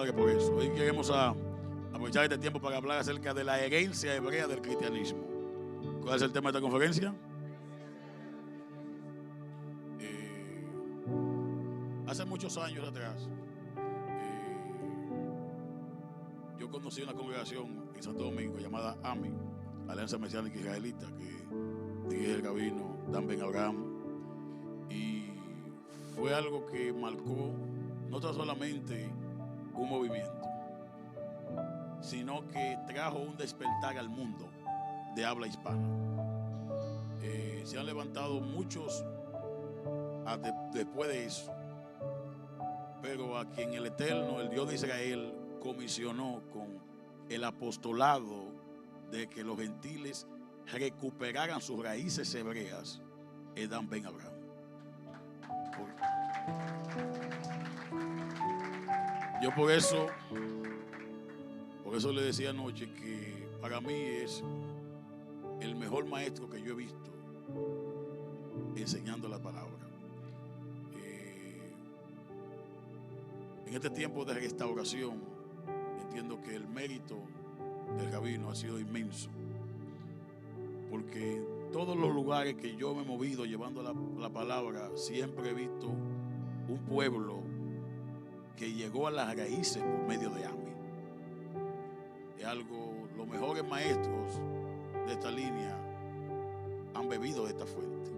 Padre por eso. Hoy queremos aprovechar este tiempo para hablar acerca de la herencia hebrea del cristianismo. ¿Cuál es el tema de esta conferencia? Hace muchos años atrás, yo conocí una congregación en Santo Domingo llamada AMI, Alianza Mesiánica Israelita, que dirige el rabino Dan Ben Abraham, y fue algo que marcó no tan solamente un movimiento, sino que trajo un despertar al mundo de habla hispana. Se han levantado muchos después de eso, pero a quien el Eterno, el Dios de Israel, comisionó con el apostolado de que los gentiles recuperaran sus raíces hebreas, es Dan Ben Abraham. Yo por eso le decía anoche que para mí es el mejor maestro que yo he visto enseñando la palabra. En este tiempo de restauración, entiendo que el mérito del rabino ha sido inmenso, porque en todos los lugares que yo me he movido llevando la palabra, siempre he visto un pueblo que llegó a las raíces por medio de AMI. Es algo, los mejores maestros de esta línea han bebido de esta fuente,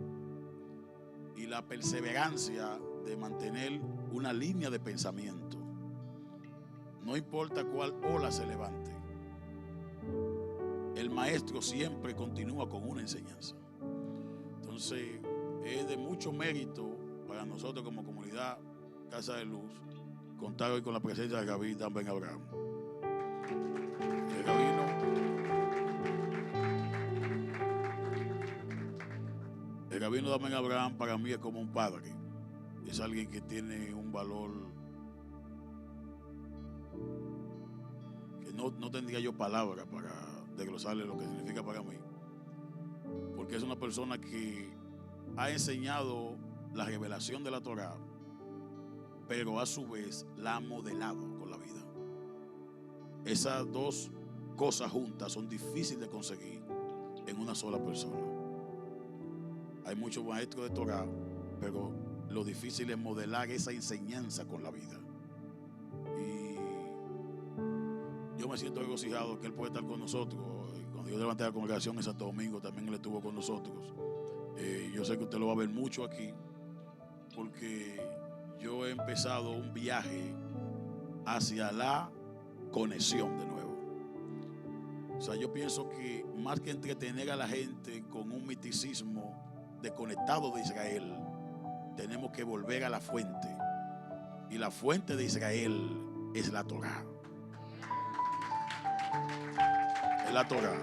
y la perseverancia de mantener una línea de pensamiento, no importa cuál ola se levante, el maestro siempre continúa con una enseñanza. Entonces es de mucho mérito para nosotros como comunidad Casa de Luz contar hoy con la presencia de Rabí Dan Ben Abraham. El rabino Dan Ben Abraham para mí es como un padre. Es alguien que tiene un valor que no tendría yo palabra para desglosarle lo que significa para mí, porque es una persona que ha enseñado la revelación de la Torá, pero a su vez la ha modelado con la vida. Esas dos cosas juntas son difíciles de conseguir en una sola persona. Hay muchos maestros de Torá, pero lo difícil es modelar esa enseñanza con la vida. Y yo me siento regocijado que él puede estar con nosotros. Cuando yo levanté la congregación en Santo Domingo, también él estuvo con nosotros. Yo sé que usted lo va a ver mucho aquí, porque yo he empezado un viaje hacia la conexión de nuevo. O sea, yo pienso que más que entretener a la gente con un misticismo desconectado de Israel, tenemos que volver a la fuente, y la fuente de Israel es la Torá. Es la Torá.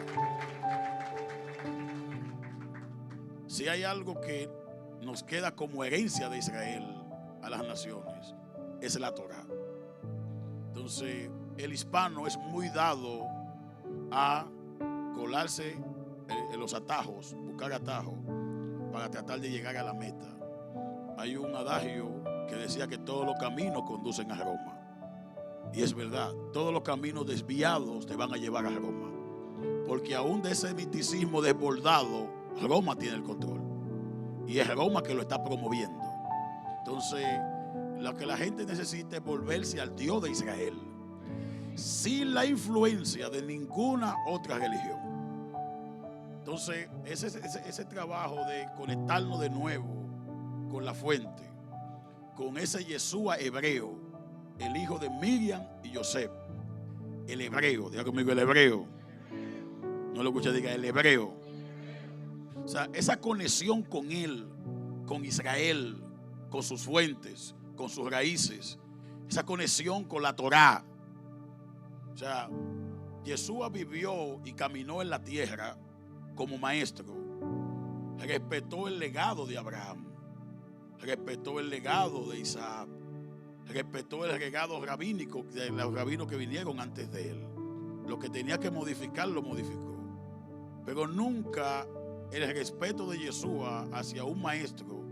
Si hay algo que nos queda como herencia de Israel a las naciones, es la Torá. Entonces el hispano es muy dado a colarse en los atajos, buscar atajos para tratar de llegar a la meta. Hay un adagio que decía que todos los caminos conducen a Roma, y es verdad, todos los caminos desviados te van a llevar a Roma, porque aún de ese misticismo desbordado, Roma tiene el control, y es Roma que lo está promoviendo. Entonces lo que la gente necesita es volverse al Dios de Israel, sin la influencia de ninguna otra religión. Entonces ese trabajo de conectarnos de nuevo con la fuente, con ese Yeshua hebreo, el hijo de Miriam y José, el hebreo, diga conmigo el hebreo, no lo escuché, diga el hebreo. O sea, esa conexión con él, con Israel, con sus fuentes, con sus raíces, esa conexión con la Torá. O sea, Yeshua vivió y caminó en la tierra como maestro, respetó el legado de Abraham, respetó el legado de Isaac, respetó el legado rabínico de los rabinos que vinieron antes de él. Lo que tenía que modificar lo modificó, pero nunca el respeto de Yeshua hacia un maestro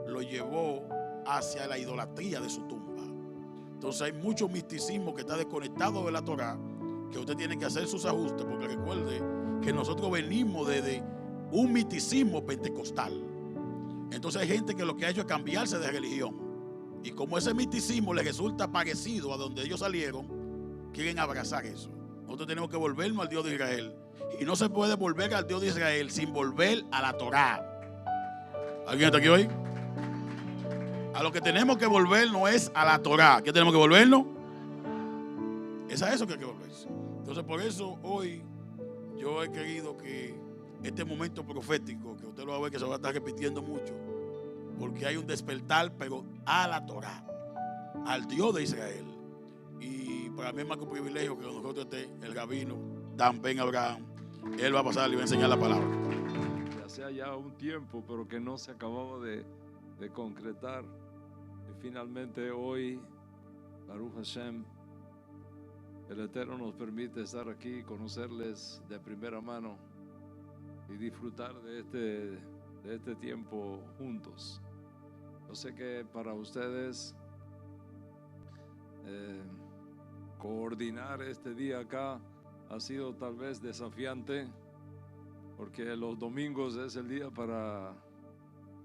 lo llevó hacia la idolatría de su tumba. Entonces hay mucho misticismo que está desconectado de la Torá, que usted tiene que hacer sus ajustes, porque recuerde que nosotros venimos de un misticismo pentecostal. Entonces hay gente que lo que ha hecho es cambiarse de religión, y como ese misticismo les resulta parecido a donde ellos salieron, quieren abrazar eso. Nosotros tenemos que volvernos al Dios de Israel, y no se puede volver al Dios de Israel sin volver a la Torá. ¿Alguien está aquí hoy? A lo que tenemos que volvernos es a la Torá. ¿Qué tenemos que volvernos? Es a eso que hay que volverse. Entonces, por eso hoy yo he querido que este momento profético, que usted lo va a ver que se va a estar repitiendo mucho, porque hay un despertar, pero a la Torá, al Dios de Israel. Y para mí es más que un privilegio que con nosotros esté el rabino Dan Ben Abraham. Él va a pasar y va a enseñar la palabra. Hacía ya un tiempo, pero que no se acababa de concretar. Y finalmente hoy, Baruch Hashem, el Eterno nos permite estar aquí, conocerles de primera mano y disfrutar de este tiempo juntos. Yo sé que para ustedes coordinar este día acá ha sido tal vez desafiante, porque los domingos es el día para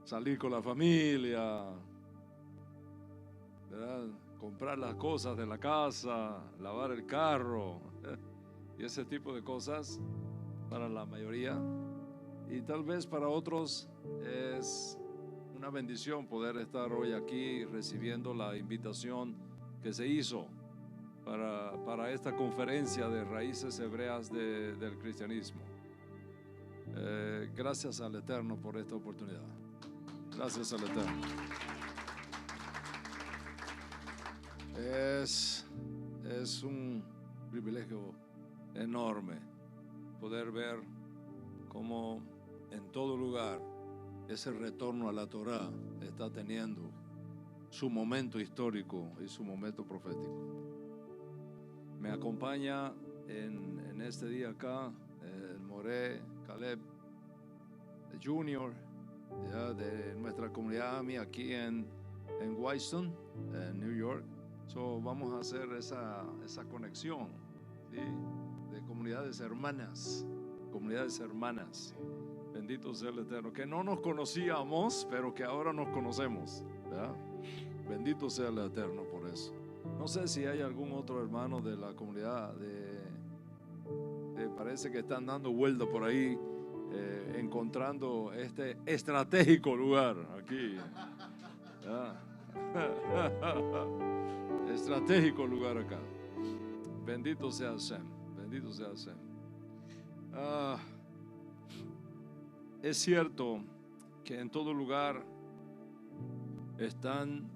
salir con la familia, ¿verdad? Comprar las cosas de la casa, lavar el carro y ese tipo de cosas para la mayoría. Y tal vez para otros es una bendición poder estar hoy aquí recibiendo la invitación que se hizo para esta conferencia de raíces hebreas del cristianismo. Gracias al Eterno por esta oportunidad. Gracias al Eterno. Es un privilegio enorme poder ver cómo en todo lugar ese retorno a la Torá está teniendo su momento histórico y su momento profético. Me acompaña en este día acá el Moré Caleb Junior, ya, de nuestra comunidad AMI aquí en Whitestone, en New York. So, vamos a hacer esa conexión, ¿sí? De comunidades hermanas. Bendito sea el Eterno, que no nos conocíamos, pero que ahora nos conocemos, ¿verdad? Bendito sea el Eterno por eso. No sé si hay algún otro hermano de la comunidad parece que están dando vuelta por ahí, encontrando este estratégico lugar aquí, ¿verdad? Estratégico lugar acá. Bendito sea Hashem. Bendito sea Hashem. Es cierto que en todo lugar están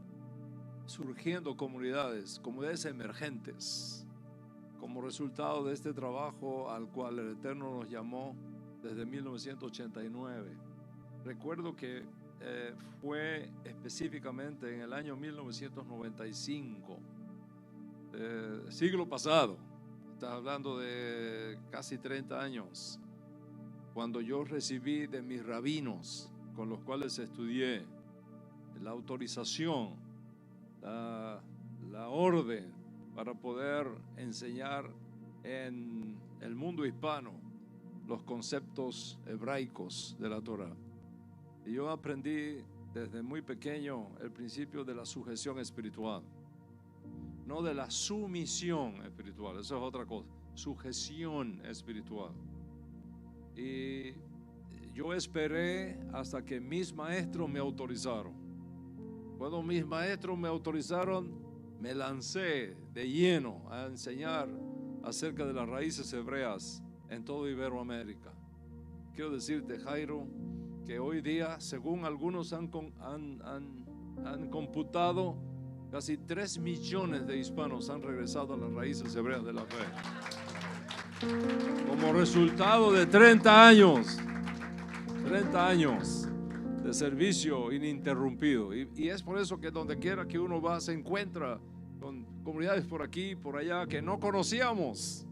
surgiendo comunidades emergentes como resultado de este trabajo al cual el Eterno nos llamó desde 1989. Recuerdo que fue específicamente en el año 1995, siglo pasado, está hablando de casi 30 años, cuando yo recibí de mis rabinos con los cuales estudié la autorización, la orden para poder enseñar en el mundo hispano los conceptos hebraicos de la Torá. Y yo aprendí desde muy pequeño el principio de la sujeción espiritual, no de la sumisión espiritual, eso es otra cosa, sujeción espiritual. Y yo esperé hasta que mis maestros me autorizaron. Cuando mis maestros me autorizaron, me lancé de lleno a enseñar acerca de las raíces hebreas en todo Iberoamérica. Quiero decirte, Jairo, que hoy día, según algunos han computado, casi 3 millones de hispanos han regresado a las raíces hebreas de la fe, como resultado de 30 años de servicio ininterrumpido. Y es por eso que donde quiera que uno va se encuentra con comunidades por aquí y por allá que no conocíamos,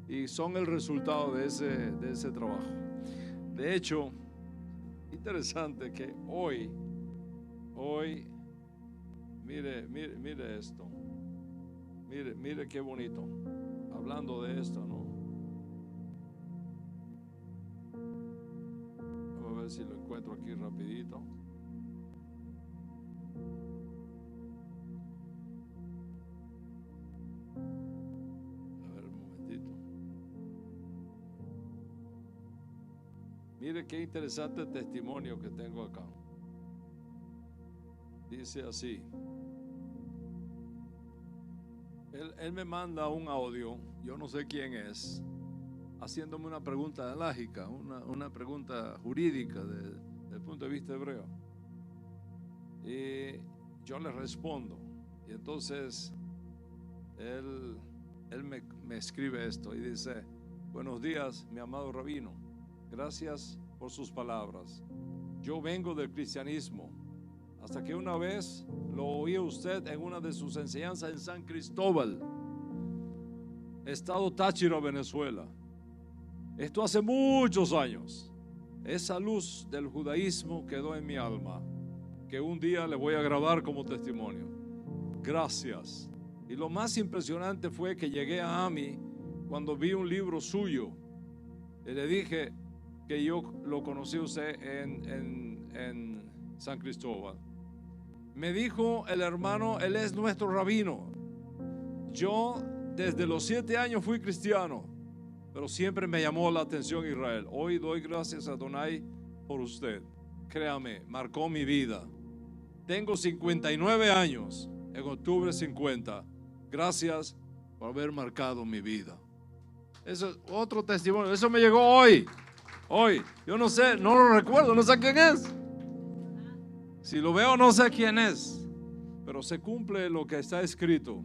y son el resultado de ese trabajo. De hecho, interesante que hoy mire esto. Mire qué bonito. Hablando de esto, ¿no? Vamos a ver si lo encuentro aquí rapidito. A ver un momentito. Mire qué interesante testimonio que tengo acá. Dice así. Él me manda un audio, yo no sé quién es, haciéndome una pregunta lógica, una pregunta jurídica desde el punto de vista hebreo. Y yo le respondo. Y entonces él me escribe esto y dice: buenos días, mi amado rabino, gracias por sus palabras. Yo vengo del cristianismo, hasta que una vez lo oí usted en una de sus enseñanzas en San Cristóbal, estado Táchira, Venezuela. Esto hace muchos años. Esa luz del judaísmo quedó en mi alma, que un día le voy a grabar como testimonio. Gracias. Y lo más impresionante fue que llegué a AMI cuando vi un libro suyo y le dije que yo lo conocí a usted en San Cristóbal. Me dijo el hermano: él es nuestro rabino. Yo desde los 7 años fui cristiano, pero siempre me llamó la atención Israel. Hoy doy gracias a Adonai por usted. Créame, marcó mi vida. Tengo 59 años, en octubre 50. Gracias por haber marcado mi vida. Eso es otro testimonio. Eso me llegó hoy. Yo no sé, no lo recuerdo, no sé quién es. Si lo veo, no sé quién es, pero se cumple lo que está escrito.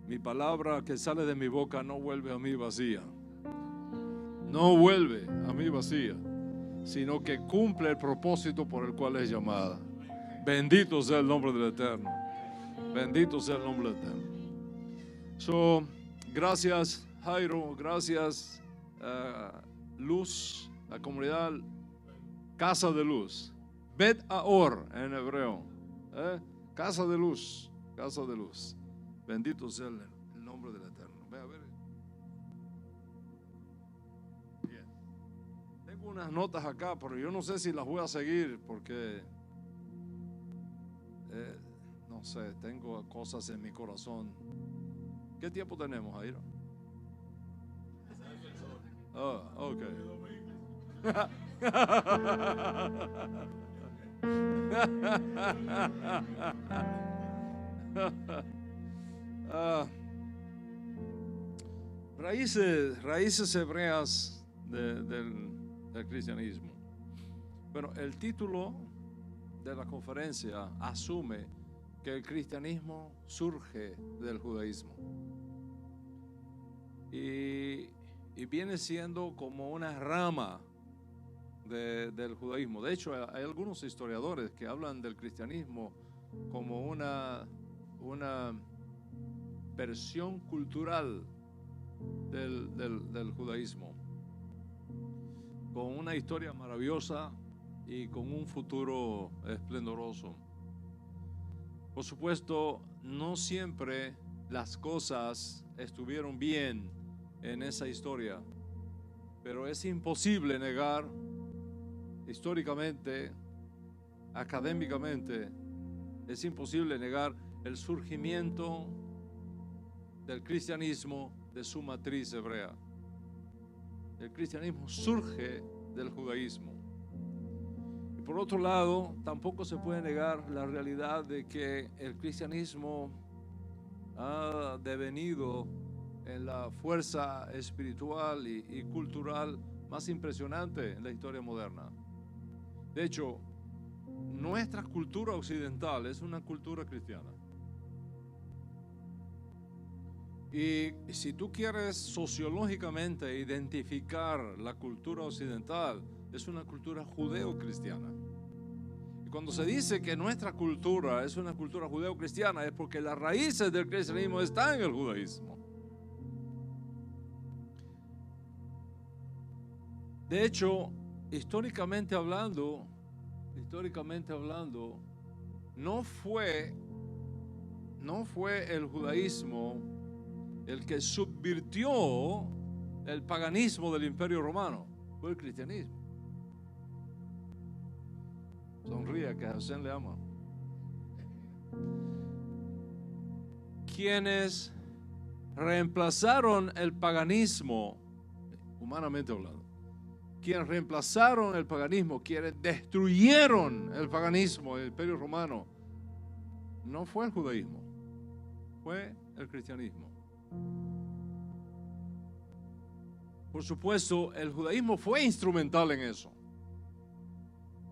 Mi palabra que sale de mi boca no vuelve a mí vacía. No vuelve a mí vacía, sino que cumple el propósito por el cual es llamada. Bendito sea el nombre del Eterno. Bendito sea el nombre del Eterno. Gracias, Jairo. Gracias, Luz, la comunidad Casa de Luz. Bet Aor en hebreo, casa de luz, casa de luz. Bendito sea el nombre del Eterno. Ve a ver. Bien. Tengo unas notas acá, pero yo no sé si las voy a seguir porque no sé, tengo cosas en mi corazón. ¿Qué tiempo tenemos, Jairo? Ok. Raíces hebreas del cristianismo. Bueno, el título de la conferencia asume que el cristianismo surge del judaísmo y viene siendo como una rama del judaísmo. De hecho, hay algunos historiadores que hablan del cristianismo como una versión cultural del judaísmo, con una historia maravillosa y con un futuro esplendoroso. Por supuesto, no siempre las cosas estuvieron bien en esa historia, pero es imposible negar históricamente, académicamente, es imposible negar el surgimiento del cristianismo de su matriz hebrea. El cristianismo surge del judaísmo. Y por otro lado, tampoco se puede negar la realidad de que el cristianismo ha devenido en la fuerza espiritual y cultural más impresionante en la historia moderna. De hecho, nuestra cultura occidental es una cultura cristiana. Y si tú quieres sociológicamente identificar la cultura occidental, es una cultura judeo-cristiana. Y cuando se dice que nuestra cultura es una cultura judeo-cristiana, es porque las raíces del cristianismo están en el judaísmo. De hecho, históricamente hablando, no no fue el judaísmo el que subvirtió el paganismo del Imperio Romano, fue el cristianismo. Sonríe, que a José le ama. Quienes reemplazaron el paganismo, humanamente hablando, quienes reemplazaron el paganismo, quienes destruyeron el paganismo, el Imperio Romano, no fue el judaísmo, fue el cristianismo. Por supuesto, el judaísmo fue instrumental en eso,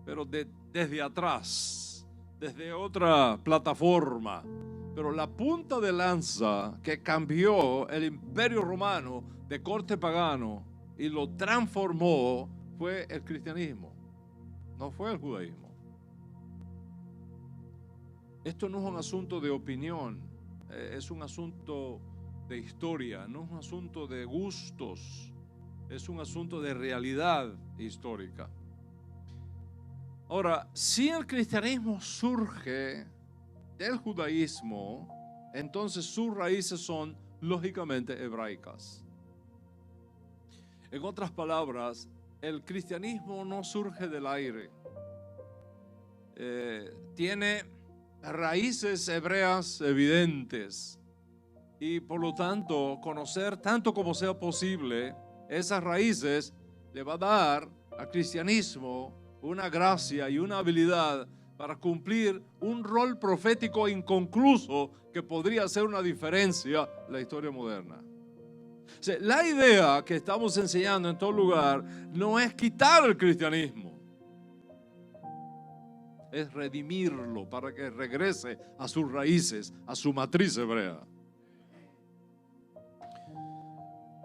pero desde atrás, desde otra plataforma. Pero la punta de lanza que cambió el Imperio Romano de corte pagano y lo transformó fue el cristianismo, no fue el judaísmo. Esto no es un asunto de opinión, es un asunto de historia, no es un asunto de gustos, es un asunto de realidad histórica. Ahora, si el cristianismo surge del judaísmo, entonces sus raíces son lógicamente hebraicas. En otras palabras, el cristianismo no surge del aire. Tiene raíces hebreas evidentes y por lo tanto conocer tanto como sea posible esas raíces le va a dar al cristianismo una gracia y una habilidad para cumplir un rol profético inconcluso que podría hacer una diferencia en la historia moderna. O sea, la idea que estamos enseñando en todo lugar no es quitar el cristianismo, es redimirlo para que regrese a sus raíces, a su matriz hebrea.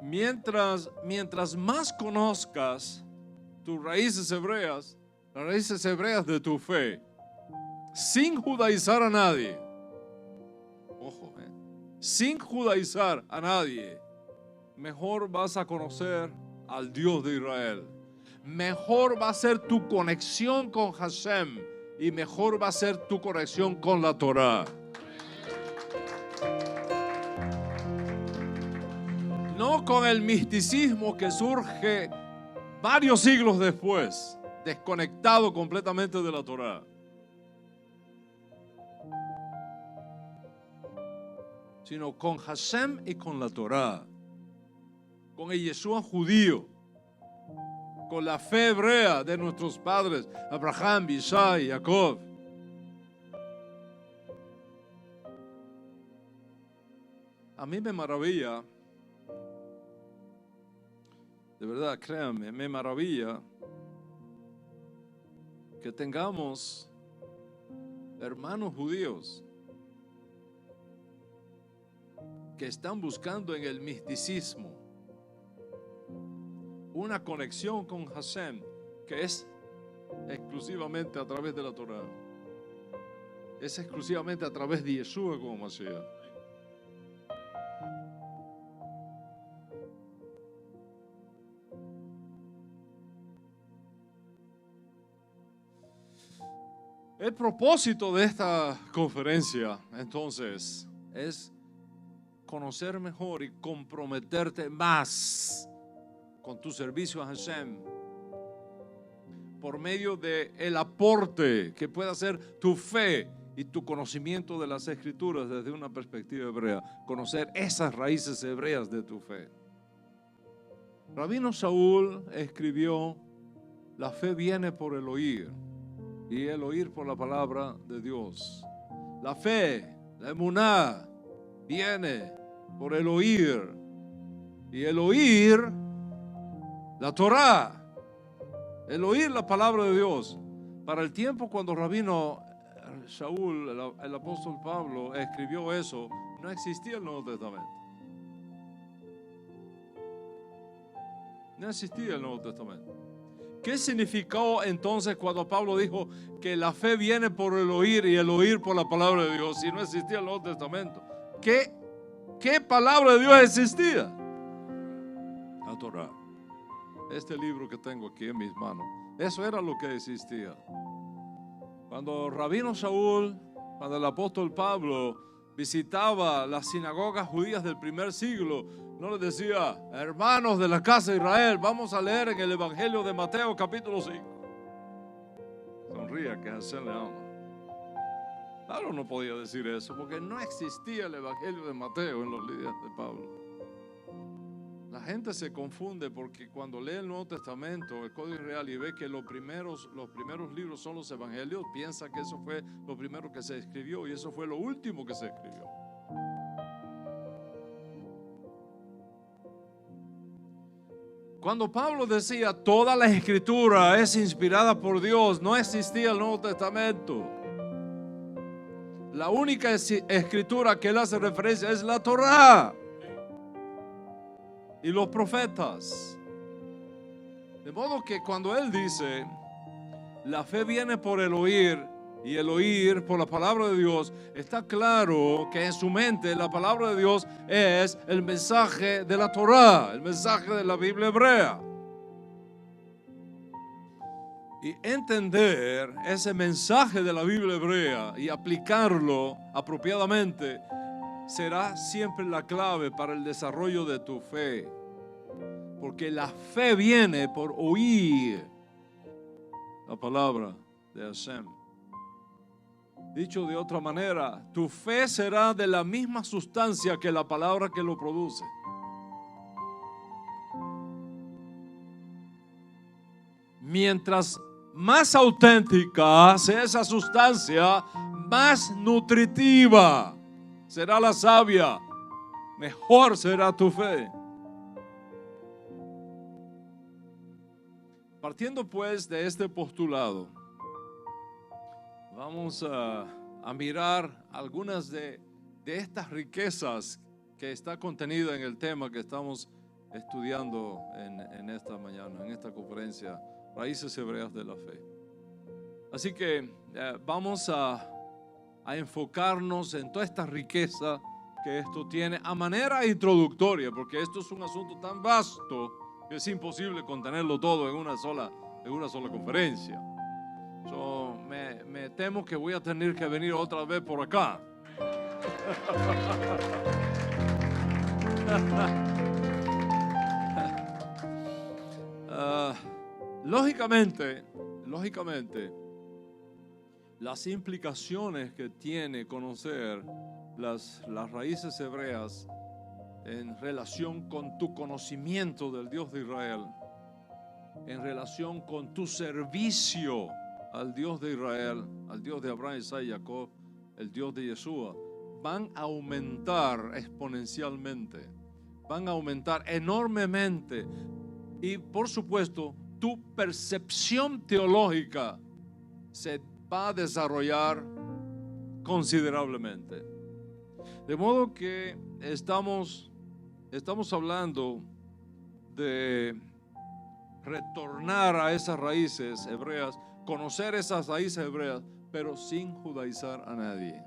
Mientras más conozcas tus raíces hebreas, las raíces hebreas de tu fe, sin judaizar a nadie, ojo, sin judaizar a nadie, mejor vas a conocer al Dios de Israel. Mejor va a ser tu conexión con Hashem y mejor va a ser tu conexión con la Torah. No con el misticismo que surge varios siglos después, desconectado completamente de la Torah. Sino con Hashem y con la Torah, con el Yeshua judío, con la fe hebrea de nuestros padres, Abraham, Isaac y Jacob. A mí me maravilla, de verdad, créanme, me maravilla que tengamos hermanos judíos que están buscando en el misticismo una conexión con Hashem que es exclusivamente a través de la Torah, es exclusivamente a través de Yeshua como Mashiach. El propósito de esta conferencia entonces es conocer mejor y comprometerte más con tu servicio a Hashem por medio de el aporte que pueda hacer tu fe y tu conocimiento de las Escrituras desde una perspectiva hebrea, conocer esas raíces hebreas de tu fe. Rabino Shaul escribió: la fe viene por el oír y el oír por la palabra de Dios. La fe, la emuná, viene por el oír y el oír la Torah, el oír la palabra de Dios. Para el tiempo cuando Rabino Shaul, el apóstol Pablo, escribió eso, no existía el Nuevo Testamento. No existía el Nuevo Testamento. ¿Qué significó entonces cuando Pablo dijo que la fe viene por el oír y el oír por la palabra de Dios si no existía el Nuevo Testamento? ¿Qué palabra de Dios existía? La Torah. Este libro que tengo aquí en mis manos, eso era lo que existía. Cuando Rabino Shaul, cuando el apóstol Pablo visitaba las sinagogas judías del primer siglo, no les decía: hermanos de la casa de Israel, vamos a leer en el Evangelio de Mateo capítulo 5. Sonría, que Hashem le ama. Pablo no podía decir eso porque no existía el Evangelio de Mateo en los días de Pablo. La gente se confunde porque cuando lee el Nuevo Testamento, el Código Real, y ve que los primeros libros son los evangelios, piensa que eso fue lo primero que se escribió y eso fue lo último que se escribió. Cuando Pablo decía toda la escritura es inspirada por Dios, no existía el Nuevo Testamento. La única escritura que él hace referencia es la Torá y los profetas. De modo que cuando él dice la fe viene por el oír y el oír por la palabra de Dios, está claro que en su mente la palabra de Dios es el mensaje de la Torá, el mensaje de la Biblia hebrea. Y entender ese mensaje de la Biblia hebrea y aplicarlo apropiadamente será siempre la clave para el desarrollo de tu fe. Porque la fe viene por oír la palabra de Hashem. Dicho de otra manera, tu fe será de la misma sustancia que la palabra que lo produce. Mientras más auténtica sea esa sustancia, más nutritiva será la savia, mejor será tu fe. Partiendo pues de este postulado, vamos a mirar algunas de estas riquezas que está contenida en el tema que estamos estudiando en esta mañana, en esta conferencia, Raíces Hebreas de la Fe. Así que vamos a enfocarnos en toda esta riqueza que esto tiene a manera introductoria, porque esto es un asunto tan vasto que es imposible contenerlo todo en una sola conferencia. Me temo que voy a tener que venir otra vez por acá. Lógicamente, las implicaciones que tiene conocer las raíces hebreas en relación con tu conocimiento del Dios de Israel, en relación con tu servicio al Dios de Israel, al Dios de Abraham, Isaac y Jacob, el Dios de Yeshua, van a aumentar exponencialmente, van a aumentar enormemente. Y por supuesto, tu percepción teológica se va a desarrollar considerablemente. De modo que estamos hablando de retornar a esas raíces hebreas, conocer esas raíces hebreas, pero sin judaizar a nadie.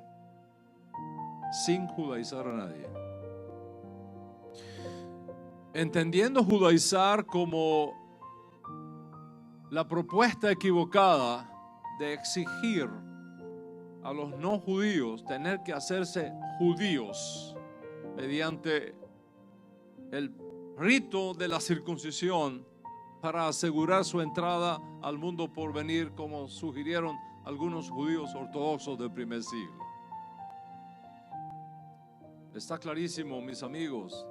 Sin judaizar a nadie. Entendiendo judaizar como la propuesta equivocada de exigir a los no judíos tener que hacerse judíos mediante el rito de la circuncisión para asegurar su entrada al mundo por venir, como sugirieron algunos judíos ortodoxos del primer siglo. Está clarísimo, mis amigos,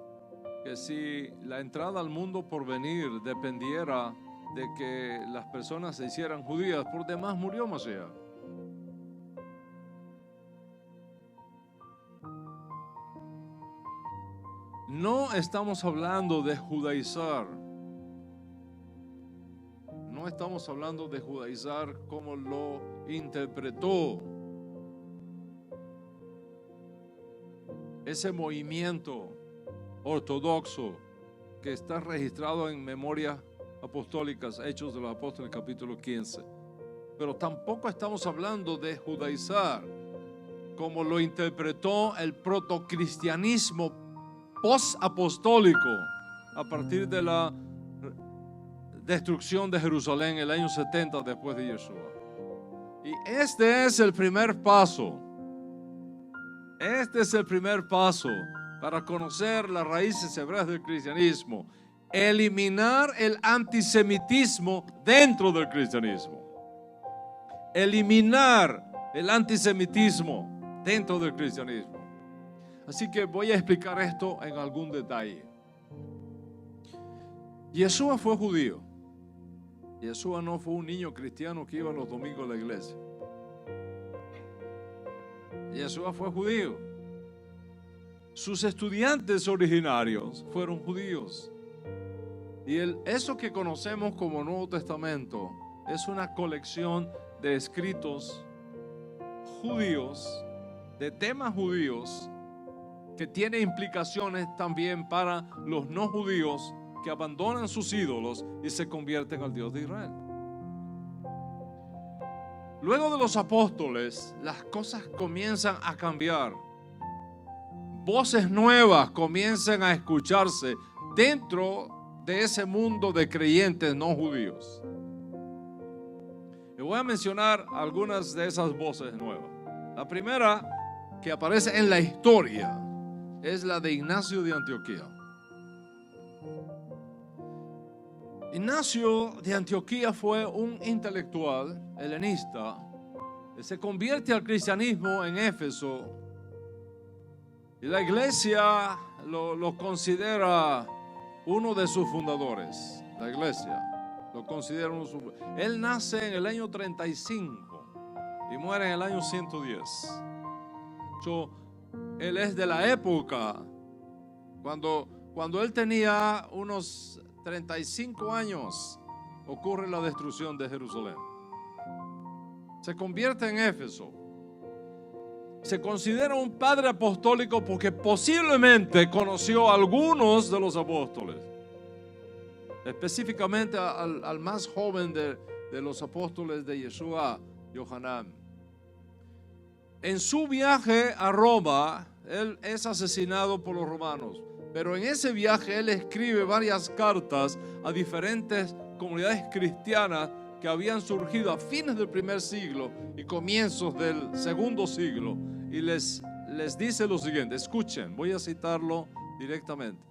que si la entrada al mundo por venir dependiera de que las personas se hicieran judías, por demás murió Mashiach. No estamos hablando de judaizar. No estamos hablando de judaizar como lo interpretó ese movimiento ortodoxo que está registrado en Memorias Apostólicas, Hechos de los Apóstoles, capítulo 15. Pero tampoco estamos hablando de judaizar como lo interpretó el protocristianismo post-apostólico a partir de la destrucción de Jerusalén en el año 70 después de Yeshua. Y este es el primer paso. Este es el primer paso para conocer las raíces hebreas del cristianismo. Eliminar el antisemitismo dentro del cristianismo. Eliminar el antisemitismo dentro del cristianismo. Así que voy a explicar esto en algún detalle. Yeshua fue judío. Yeshua no fue un niño cristiano que iba los domingos a la iglesia. Yeshua fue judío. Sus estudiantes originarios fueron judíos. Y eso que conocemos como Nuevo Testamento es una colección de escritos judíos, de temas judíos, que tiene implicaciones también para los no judíos que abandonan sus ídolos y se convierten al Dios de Israel. Luego de los apóstoles, las cosas comienzan a cambiar. Voces nuevas comienzan a escucharse dentro de ese mundo de creyentes no judíos. Le voy a mencionar algunas de esas voces nuevas. La primera que aparece en la historia es la de Ignacio de Antioquía. Ignacio de Antioquía fue un intelectual helenista que se convierte al cristianismo en Éfeso, y la iglesia lo considera uno de sus fundadores. La iglesia lo considera uno de sus fundadores. Él nace en el año 35 y muere en el año 110. Él es de la época cuando él tenía unos 35 años, ocurre la destrucción de Jerusalén. Se convierte en Éfeso. Se considera un padre apostólico porque posiblemente conoció a algunos de los apóstoles, específicamente al más joven de los apóstoles de Yeshua, Yohanan. En su viaje a Roma, él es asesinado por los romanos, pero en ese viaje él escribe varias cartas a diferentes comunidades cristianas que habían surgido a fines del primer siglo y comienzos del segundo siglo, y les dice lo siguiente. Escuchen, voy a citarlo directamente.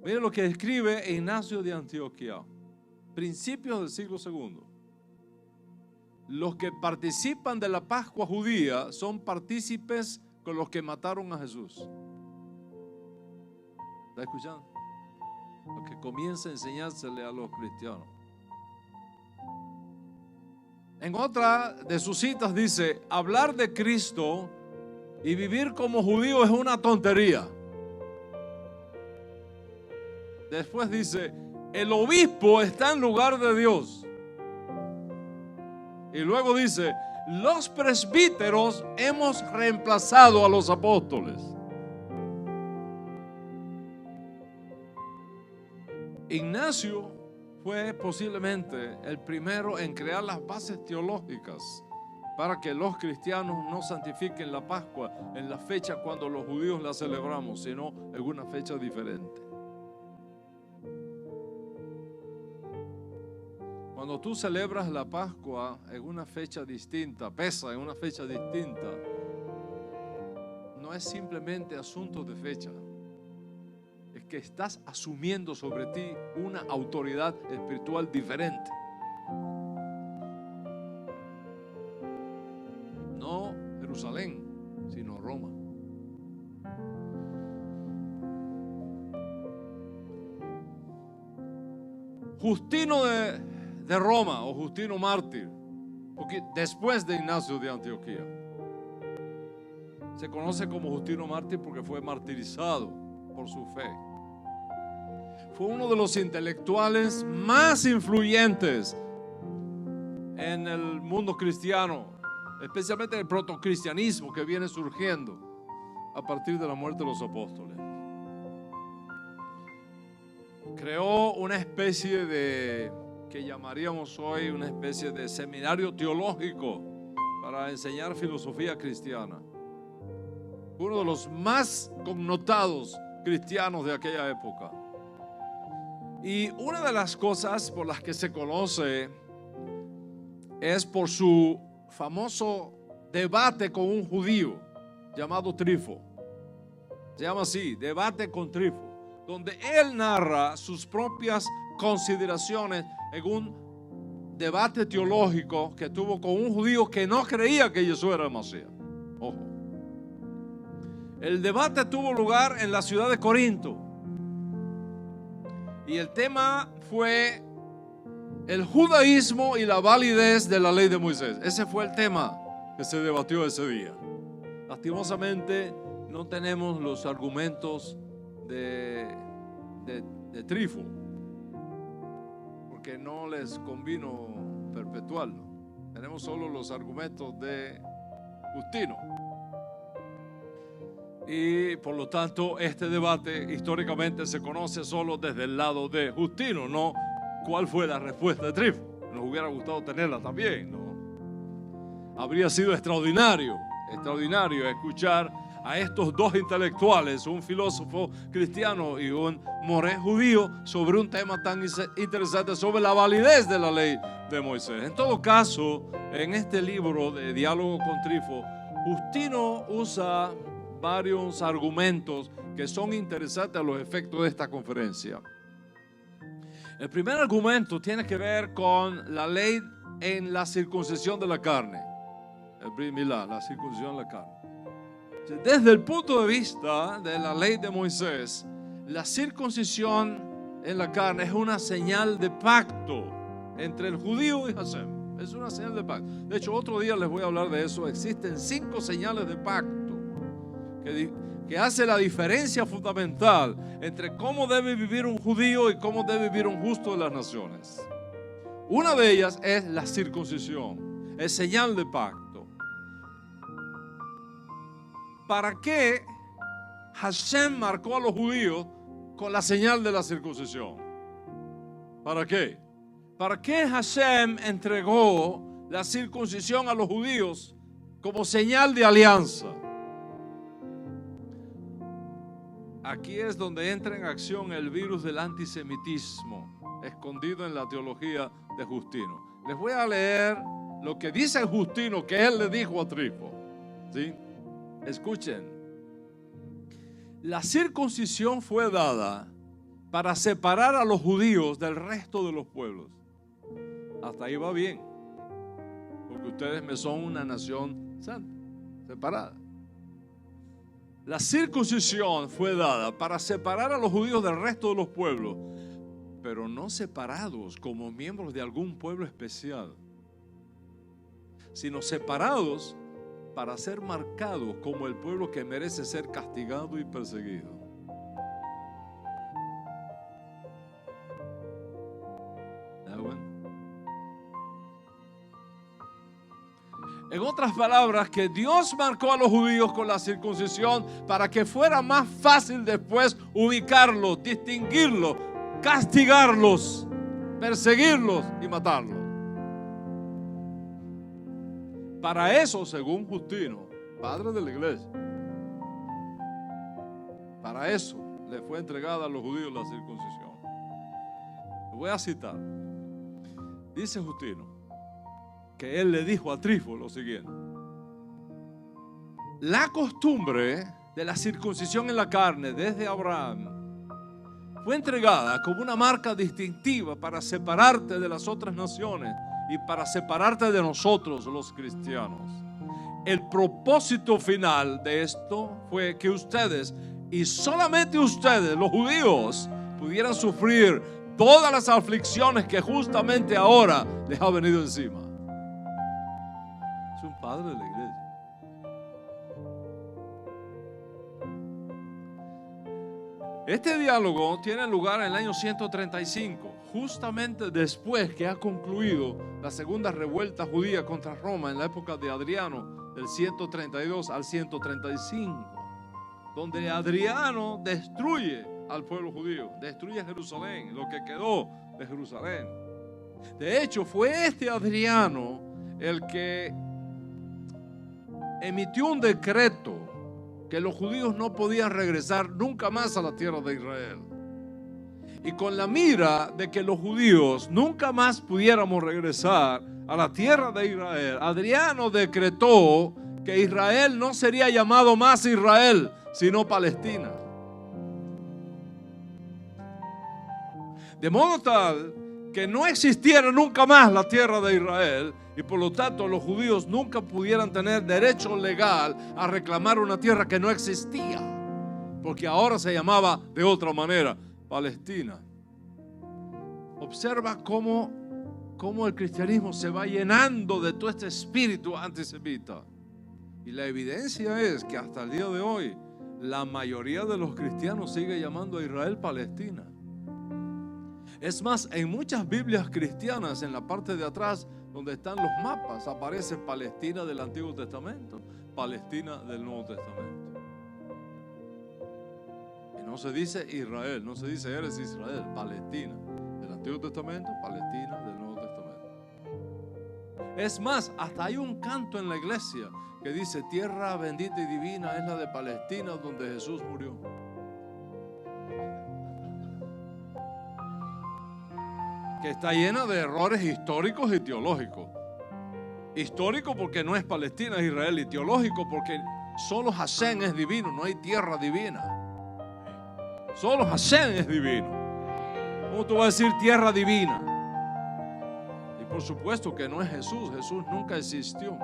Miren lo que escribe Ignacio de Antioquía, principios del siglo II. Los que participan de la Pascua judía son partícipes con los que mataron a Jesús. ¿Está escuchando? Lo que comienza a enseñársele a los cristianos. En otra de sus citas dice: hablar de Cristo y vivir como judío es una tontería. Después dice: el obispo está en lugar de Dios. Y luego dice: los presbíteros hemos reemplazado a los apóstoles. Ignacio fue posiblemente el primero en crear las bases teológicas para que los cristianos no santifiquen la Pascua en la fecha cuando los judíos la celebramos, sino en una fecha diferente. Cuando tú celebras la Pascua en una fecha distinta, Pesa en una fecha distinta, no es simplemente asunto de fecha. Es que estás asumiendo sobre ti una autoridad espiritual diferente. No Jerusalén, sino Roma. Justino de Roma, o Justino mártir, porque después de Ignacio de Antioquía, se conoce como Justino mártir porque fue martirizado por su fe. Fue uno de los intelectuales más influyentes en el mundo cristiano, especialmente el protocristianismo que viene surgiendo a partir de la muerte de los apóstoles. Creó una especie de, que llamaríamos hoy una especie de seminario teológico para enseñar filosofía cristiana. Uno de los más connotados cristianos de aquella época. Y una de las cosas por las que se conoce es por su famoso debate con un judío. llamado Trifo. Se llama así, Debate con Trifo, donde él narra sus propias consideraciones en un debate teológico que tuvo con un judío que no creía que Jesús era el Mesías. Ojo. El debate tuvo lugar en la ciudad de Corinto y el tema fue el judaísmo y la validez de la ley de Moisés. Ese fue el tema que se debatió ese día. Lastimosamente no tenemos los argumentos de Trifo, porque no les convino perpetuarlo. Tenemos solo los argumentos de Justino. Y por lo tanto este debate históricamente se conoce solo desde el lado de Justino, no cuál fue la respuesta de Trifo. Nos hubiera gustado tenerla también, ¿no? Habría sido extraordinario escuchar a estos dos intelectuales, un filósofo cristiano y un moré judío, sobre un tema tan interesante, sobre la validez de la ley de Moisés. En todo caso, en este libro de Diálogo con Trifo, Justino usa varios argumentos que son interesantes a los efectos de esta conferencia. El primer argumento tiene que ver con la ley en la circuncisión de la carne. El Brit Milá, la circuncisión de la carne. Desde el punto de vista de la ley de Moisés, la circuncisión en la carne es una señal de pacto entre el judío y Hashem. Es una señal de pacto. De hecho, otro día les voy a hablar de eso. Existen 5 señales de pacto que hace la diferencia fundamental entre cómo debe vivir un judío y cómo debe vivir un justo de las naciones. Una de ellas es la circuncisión, es señal de pacto. ¿Para qué Hashem marcó a los judíos con la señal de la circuncisión? ¿Para qué? ¿Para qué Hashem entregó la circuncisión a los judíos como señal de alianza? Aquí es donde entra en acción el virus del antisemitismo, escondido en la teología de Justino. Les voy a leer lo que dice Justino que él le dijo a Trifo. ¿Sí? Escuchen. La circuncisión fue dada para separar a los judíos del resto de los pueblos. Hasta ahí va bien, porque ustedes me son una nación santa, separada. La circuncisión fue dada para separar a los judíos del resto de los pueblos, pero no separados como miembros de algún pueblo especial, sino separados para ser marcados como el pueblo que merece ser castigado y perseguido. En otras palabras, que Dios marcó a los judíos con la circuncisión para que fuera más fácil después ubicarlos, distinguirlos, castigarlos, perseguirlos y matarlos. Para eso, según Justino, padre de la iglesia, para eso le fue entregada a los judíos la circuncisión. Lo voy a citar. Dice Justino que él le dijo a Trifo lo siguiente: la costumbre de la circuncisión en la carne desde Abraham fue entregada como una marca distintiva para separarte de las otras naciones y para separarte de nosotros los cristianos. El propósito final de esto fue que ustedes, y solamente ustedes, los judíos, pudieran sufrir todas las aflicciones que justamente ahora les ha venido encima. Es un padre de la iglesia. Este diálogo tiene lugar en el año 135, justamente después que ha concluido la segunda revuelta judía contra Roma en la época de Adriano, del 132 al 135, donde Adriano destruye al pueblo judío, destruye Jerusalén, lo que quedó de Jerusalén. De hecho, fue este Adriano el que emitió un decreto que los judíos no podían regresar nunca más a la tierra de Israel. Y con la mira de que los judíos nunca más pudiéramos regresar a la tierra de Israel, Adriano decretó que Israel no sería llamado más Israel, sino Palestina. De modo tal que no existiera nunca más la tierra de Israel y por lo tanto los judíos nunca pudieran tener derecho legal a reclamar una tierra que no existía, porque ahora se llamaba de otra manera, Palestina. Observa cómo el cristianismo se va llenando de todo este espíritu antisemita. Y la evidencia es que hasta el día de hoy la mayoría de los cristianos sigue llamando a Israel Palestina. Es más, en muchas Biblias cristianas, en la parte de atrás donde están los mapas, aparece Palestina del Antiguo Testamento, Palestina del Nuevo Testamento. Y no se dice Israel, no se dice eres Israel, Palestina del Antiguo Testamento, Palestina del Nuevo Testamento. Es más, hasta hay un canto en la iglesia que dice: tierra bendita y divina es la de Palestina, donde Jesús murió. Que está llena de errores históricos y teológicos. Histórico porque no es Palestina, es Israel. Y teológico porque solo Hashem es divino, no hay tierra divina. Solo Hashem es divino. ¿Cómo tú vas a decir tierra divina? Y por supuesto que no es Jesús. Jesús nunca existió.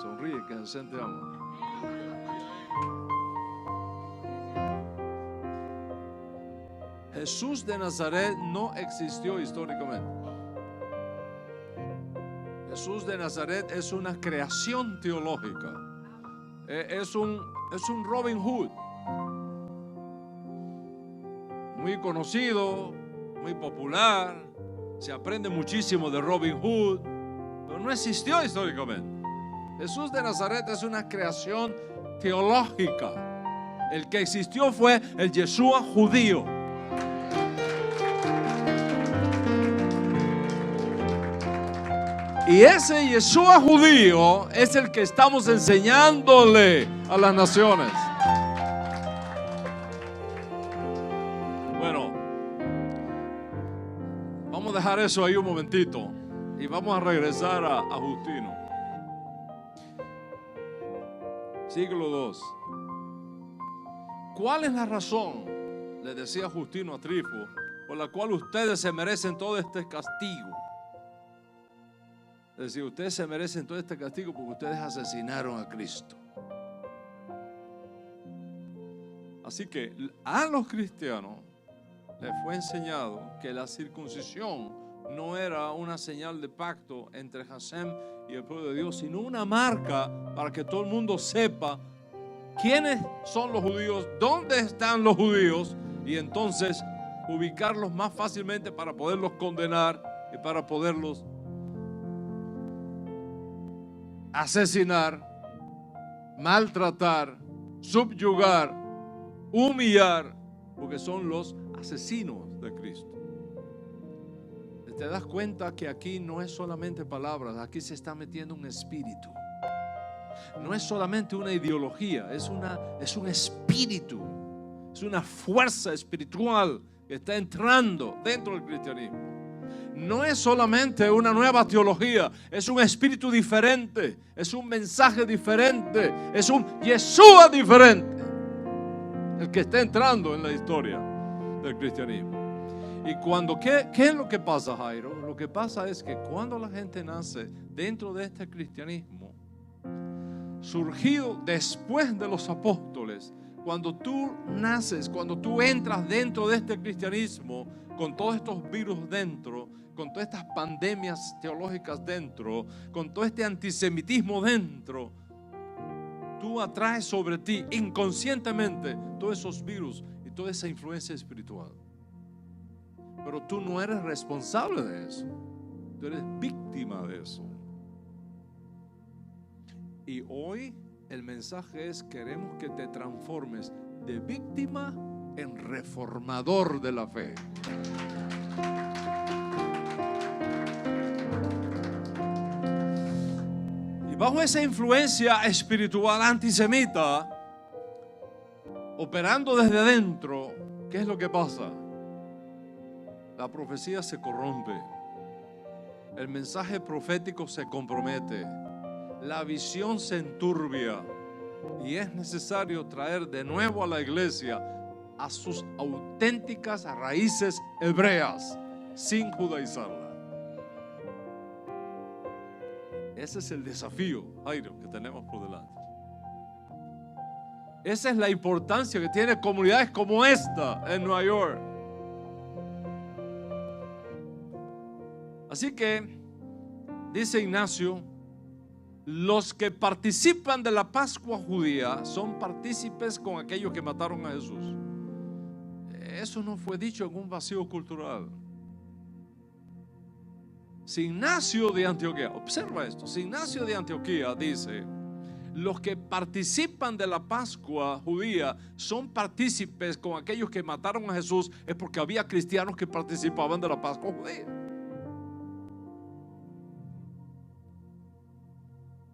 Sonríe, que Hashem te ama. Jesús de Nazaret no existió históricamente. Jesús de Nazaret es una creación teológica. Es un Robin Hood. Muy conocido, muy popular. Se aprende muchísimo de Robin Hood, pero no existió históricamente. Jesús de Nazaret es una creación teológica. El que existió fue el Yeshua judío. Y ese Yeshua judío es el que estamos enseñándole a las naciones. Bueno, vamos a dejar eso ahí un momentito y vamos a regresar a Justino. Siglo II. ¿Cuál es la razón, le decía Justino a Trifo, por la cual ustedes se merecen todo este castigo? Es decir, ustedes se merecen todo este castigo porque ustedes asesinaron a Cristo. Así que a los cristianos les fue enseñado que la circuncisión no era una señal de pacto entre Hashem y el pueblo de Dios, sino una marca para que todo el mundo sepa quiénes son los judíos, dónde están los judíos, y entonces ubicarlos más fácilmente para poderlos condenar y para poderlos asesinar, maltratar, subyugar, humillar, porque son los asesinos de Cristo. ¿Te das cuenta que aquí no es solamente palabras? Aquí se está metiendo un espíritu. No es solamente una ideología, es un espíritu, es una fuerza espiritual que está entrando dentro del cristianismo. No es solamente una nueva teología, es un espíritu diferente, es un mensaje diferente, es un Yeshua diferente, el que está entrando en la historia del cristianismo. Y ¿qué es lo que pasa, Jairo? Lo que pasa es que cuando la gente nace dentro de este cristianismo, surgido después de los apóstoles, cuando tú naces, cuando tú entras dentro de este cristianismo, con todos estos virus dentro, con todas estas pandemias teológicas dentro, con todo este antisemitismo dentro, tú atraes sobre ti inconscientemente todos esos virus y toda esa influencia espiritual. Pero tú no eres responsable de eso, tú eres víctima de eso. Y hoy el mensaje es: queremos que te transformes de víctima en reformador de la fe. Y bajo esa influencia espiritual antisemita, operando desde adentro, ¿qué es lo que pasa? La profecía se corrompe, el mensaje profético se compromete, la visión se enturbia y es necesario traer de nuevo a la iglesia a sus auténticas raíces hebreas sin judaizarla. Ese es el desafío, Jairo, que tenemos por delante. Esa es la importancia que tiene comunidades como esta en Nueva York. Así que, dice Ignacio, los que participan de la Pascua judía son partícipes con aquellos que mataron a Jesús. Eso no fue dicho en un vacío cultural. Si Ignacio de Antioquía, observa esto, si Ignacio de Antioquía dice, los que participan de la Pascua judía son partícipes con aquellos que mataron a Jesús, es porque había cristianos que participaban de la Pascua judía.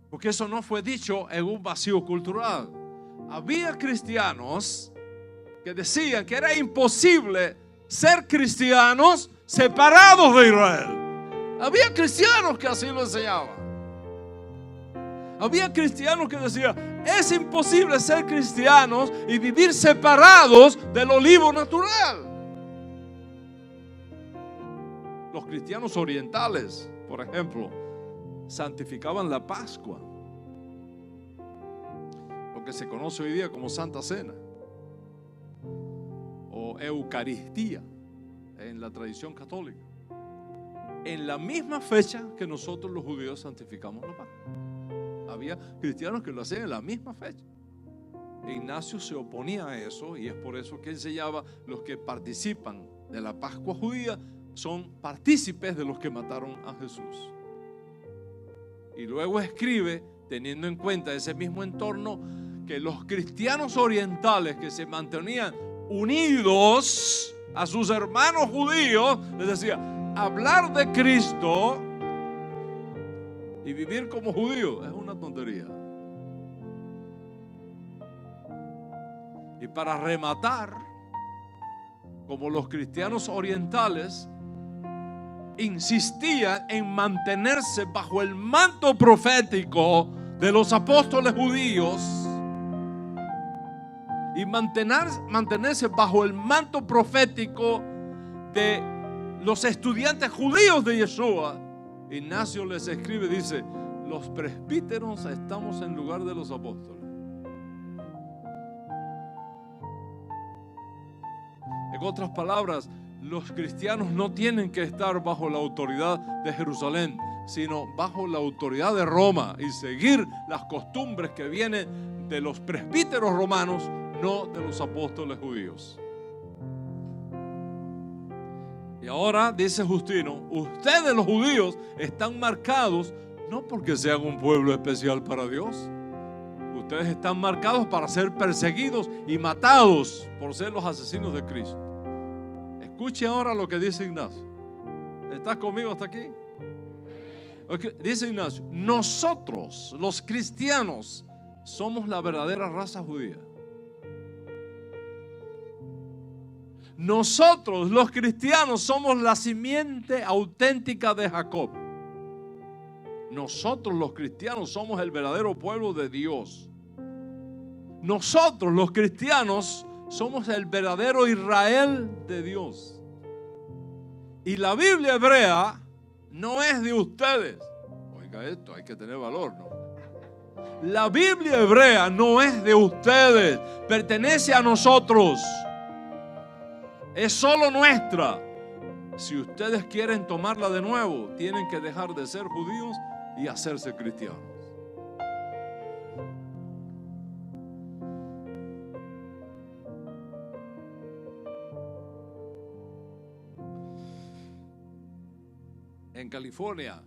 Porque eso no fue dicho en un vacío cultural. Había cristianos que decían que era imposible ser cristianos separados de Israel. Había cristianos que así lo enseñaban. Había cristianos que decían, es imposible ser cristianos y vivir separados del olivo natural. Los cristianos orientales, por ejemplo, santificaban la Pascua, lo que se conoce hoy día como Santa Cena o Eucaristía en la tradición católica, en la misma fecha que nosotros los judíos santificamos la Pascua. Había cristianos que lo hacían en la misma fecha. Ignacio se oponía a eso, y es por eso que enseñaba, los que participan de la Pascua judía son partícipes de los que mataron a Jesús. Y luego escribe, teniendo en cuenta ese mismo entorno, que los cristianos orientales que se mantenían unidos a sus hermanos judíos, les decía, hablar de Cristo y vivir como judío es una tontería. Y para rematar, como los cristianos orientales insistían en mantenerse bajo el manto profético de los apóstoles judíos y mantenerse bajo el manto profético de los estudiantes judíos de Yeshua, Ignacio les escribe, dice, los presbíteros estamos en lugar de los apóstoles. En otras palabras, los cristianos no tienen que estar bajo la autoridad de Jerusalén, sino bajo la autoridad de Roma y seguir las costumbres que vienen de los presbíteros romanos, no de los apóstoles judíos. Y ahora dice Justino, ustedes los judíos están marcados no porque sean un pueblo especial para Dios. Ustedes están marcados para ser perseguidos y matados por ser los asesinos de Cristo. Escuche ahora lo que dice Ignacio. ¿Estás conmigo hasta aquí? Okay. Dice Ignacio, nosotros los cristianos somos la verdadera raza judía. Nosotros los cristianos somos la simiente auténtica de Jacob. Nosotros los cristianos somos el verdadero pueblo de Dios. Nosotros los cristianos somos el verdadero Israel de Dios. Y la Biblia hebrea no es de ustedes. Oiga esto, hay que tener valor, ¿no? La Biblia hebrea no es de ustedes, pertenece a nosotros. Es solo nuestra. Si ustedes quieren tomarla de nuevo, tienen que dejar de ser judíos y hacerse cristianos. En California,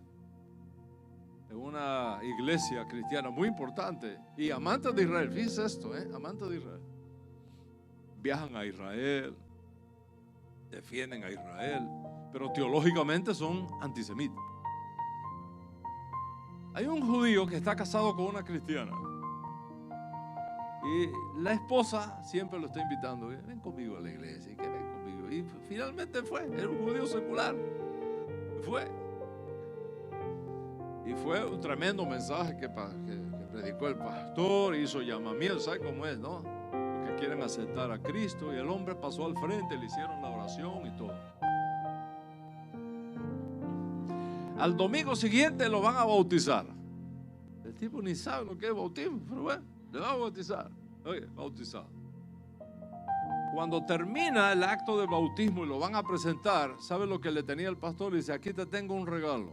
en una iglesia cristiana muy importante y amantes de Israel, fíjense esto, amantes de Israel, viajan a Israel, defienden a Israel, pero teológicamente son antisemitas. Hay un judío que está casado con una cristiana y la esposa siempre lo está invitando, ven conmigo a la iglesia, y que ven conmigo, y finalmente fue, era un judío secular, fue. Y fue un tremendo mensaje que predicó el pastor, hizo llamamiento, ¿sabe cómo es, no? Porque quieren aceptar a Cristo, y el hombre pasó al frente, le hicieron la oración y todo. Al domingo siguiente lo van a bautizar. El tipo ni sabe lo que es bautismo, pero bueno, le van a bautizar. Oye, bautizado. Cuando termina el acto de bautismo y lo van a presentar, ¿sabe lo que le tenía el pastor? Le dice: aquí te tengo un regalo,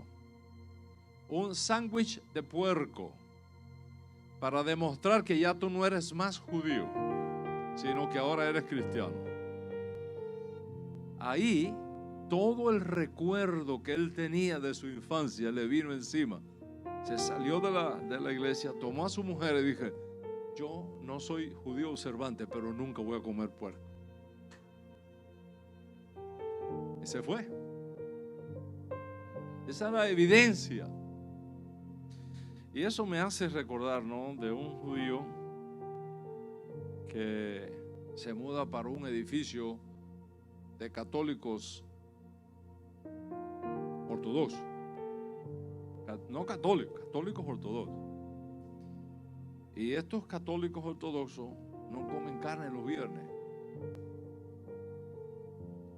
un sándwich de puerco, para demostrar que ya tú no eres más judío, sino que ahora eres cristiano. Ahí todo el recuerdo que él tenía de su infancia le vino encima. Se salió de la iglesia, tomó a su mujer y dije: yo no soy judío observante, pero nunca voy a comer puerco. Y se fue. Esa es la evidencia. Y eso me hace recordar, ¿no?, de un judío que se muda para un edificio de católicos ortodoxos. No católicos, católicos ortodoxos. Y estos católicos ortodoxos no comen carne los viernes.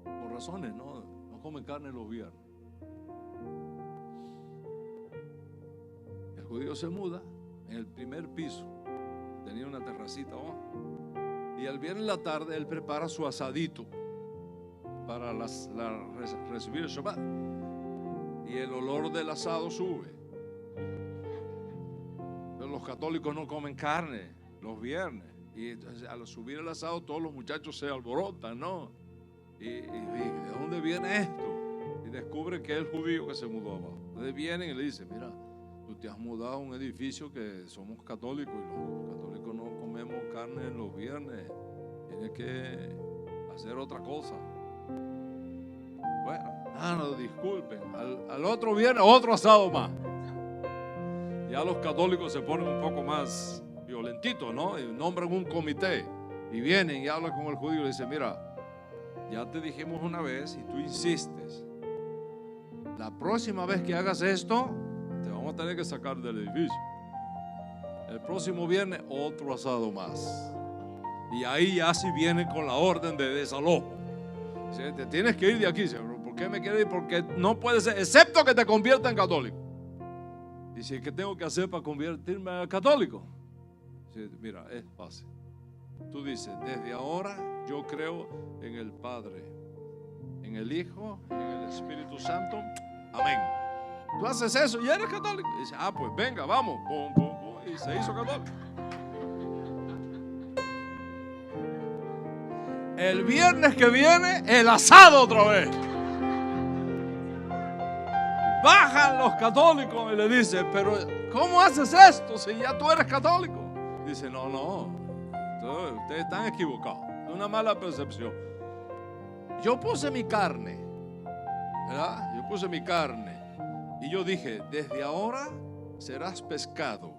Por razones, no comen carne los viernes. El judío se muda en el primer piso. Tenía una terracita abajo. Y al viernes en la tarde él prepara su asadito para recibir el Shabbat. Y el olor del asado sube. Pero los católicos no comen carne los viernes. Y entonces, al subir el asado, todos los muchachos se alborotan, ¿no? Y ¿de dónde viene esto? Y descubre que es el judío que se mudó abajo. Entonces vienen y le dicen: mira, tú te has mudado a un edificio que somos católicos, y los católicos no comemos carne los viernes. Tienes que hacer otra cosa. Bueno, no, disculpen. Al otro viernes, otro asado más. Ya los católicos se ponen un poco más violentitos, ¿no? Y nombran un comité y vienen y hablan con el judío y le dicen: mira, ya te dijimos una vez y tú insistes. La próxima vez que hagas esto, te vamos a tener que sacar del edificio. El próximo viernes, otro asado más. Y ahí ya sí vienen con la orden de desalojo. ¿Sí? Te tienes que ir de aquí. ¿Por qué me quiero ir? Porque no puede ser, excepto que te convierta en católico. Dice: ¿qué tengo que hacer para convertirme a católico? Dice: mira, es fácil. Tú dices: desde ahora yo creo en el Padre, en el Hijo, en el Espíritu Santo. Amén. Tú haces eso y eres católico. Y dice: pues venga, vamos. Pum, pum, pum. Y se hizo católico. El viernes que viene, el asado otra vez. Bajan los católicos y le dicen: pero ¿cómo haces esto si ya tú eres católico? Dice: no, ustedes están equivocados. Es una mala percepción. Yo puse mi carne, ¿verdad? Yo puse mi carne y yo dije: desde ahora serás pescado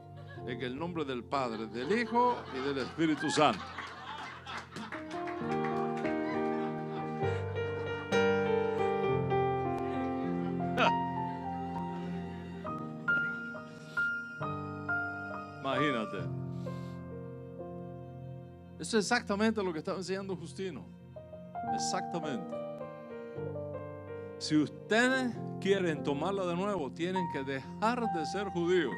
en el nombre del Padre, del Hijo y del Espíritu Santo. Imagínate. Eso es exactamente lo que estaba enseñando Justino. Exactamente. Si ustedes quieren tomarla de nuevo, tienen que dejar de ser judíos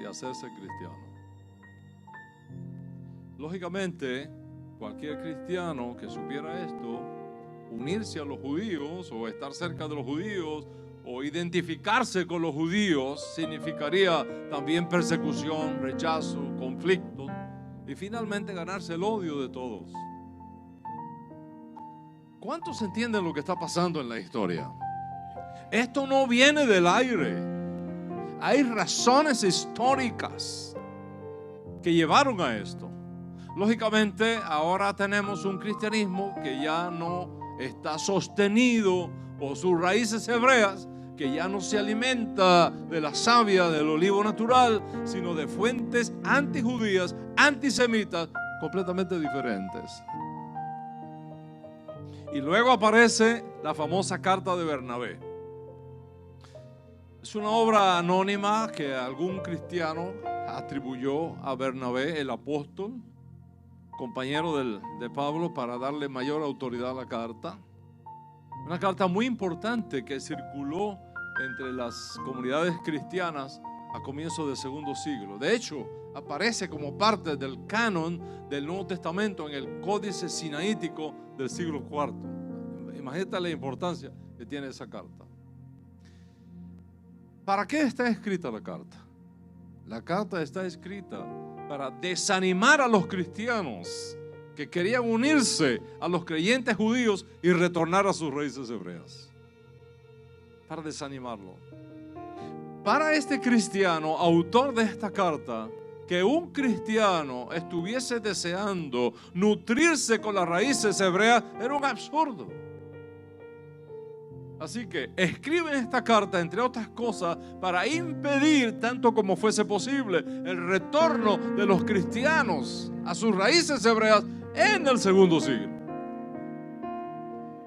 y hacerse cristianos. Lógicamente, cualquier cristiano que supiera esto, unirse a los judíos o estar cerca de los judíos o identificarse con los judíos significaría también persecución, rechazo, conflicto y finalmente ganarse el odio de todos. ¿Cuántos entienden lo que está pasando en la historia? Esto no viene del aire. Hay razones históricas que llevaron a esto. Lógicamente, ahora tenemos un cristianismo que ya no está sostenido por sus raíces hebreas, que ya no se alimenta de la savia del olivo natural, sino de fuentes antijudías, antisemitas, completamente diferentes. Y luego aparece la famosa carta de Bernabé. Es Es una obra anónima que algún cristiano atribuyó a Bernabé, el apóstol, compañero de Pablo, para darle mayor autoridad a la carta. Una carta muy importante que circuló entre las comunidades cristianas a comienzos del segundo siglo. De hecho, aparece como parte del canon del Nuevo Testamento en el Códice Sinaítico del siglo IV. Imagínate la importancia que tiene esa carta. ¿Para qué está escrita la carta? La carta está escrita para desanimar a los cristianos que querían unirse a los creyentes judíos y retornar a sus raíces hebreas. Para desanimarlo. Para este cristiano, autor de esta carta, que un cristiano estuviese deseando nutrirse con las raíces hebreas era un absurdo. Así que escribe esta carta, entre otras cosas, para impedir, tanto como fuese posible, el retorno de los cristianos a sus raíces hebreas en el segundo siglo.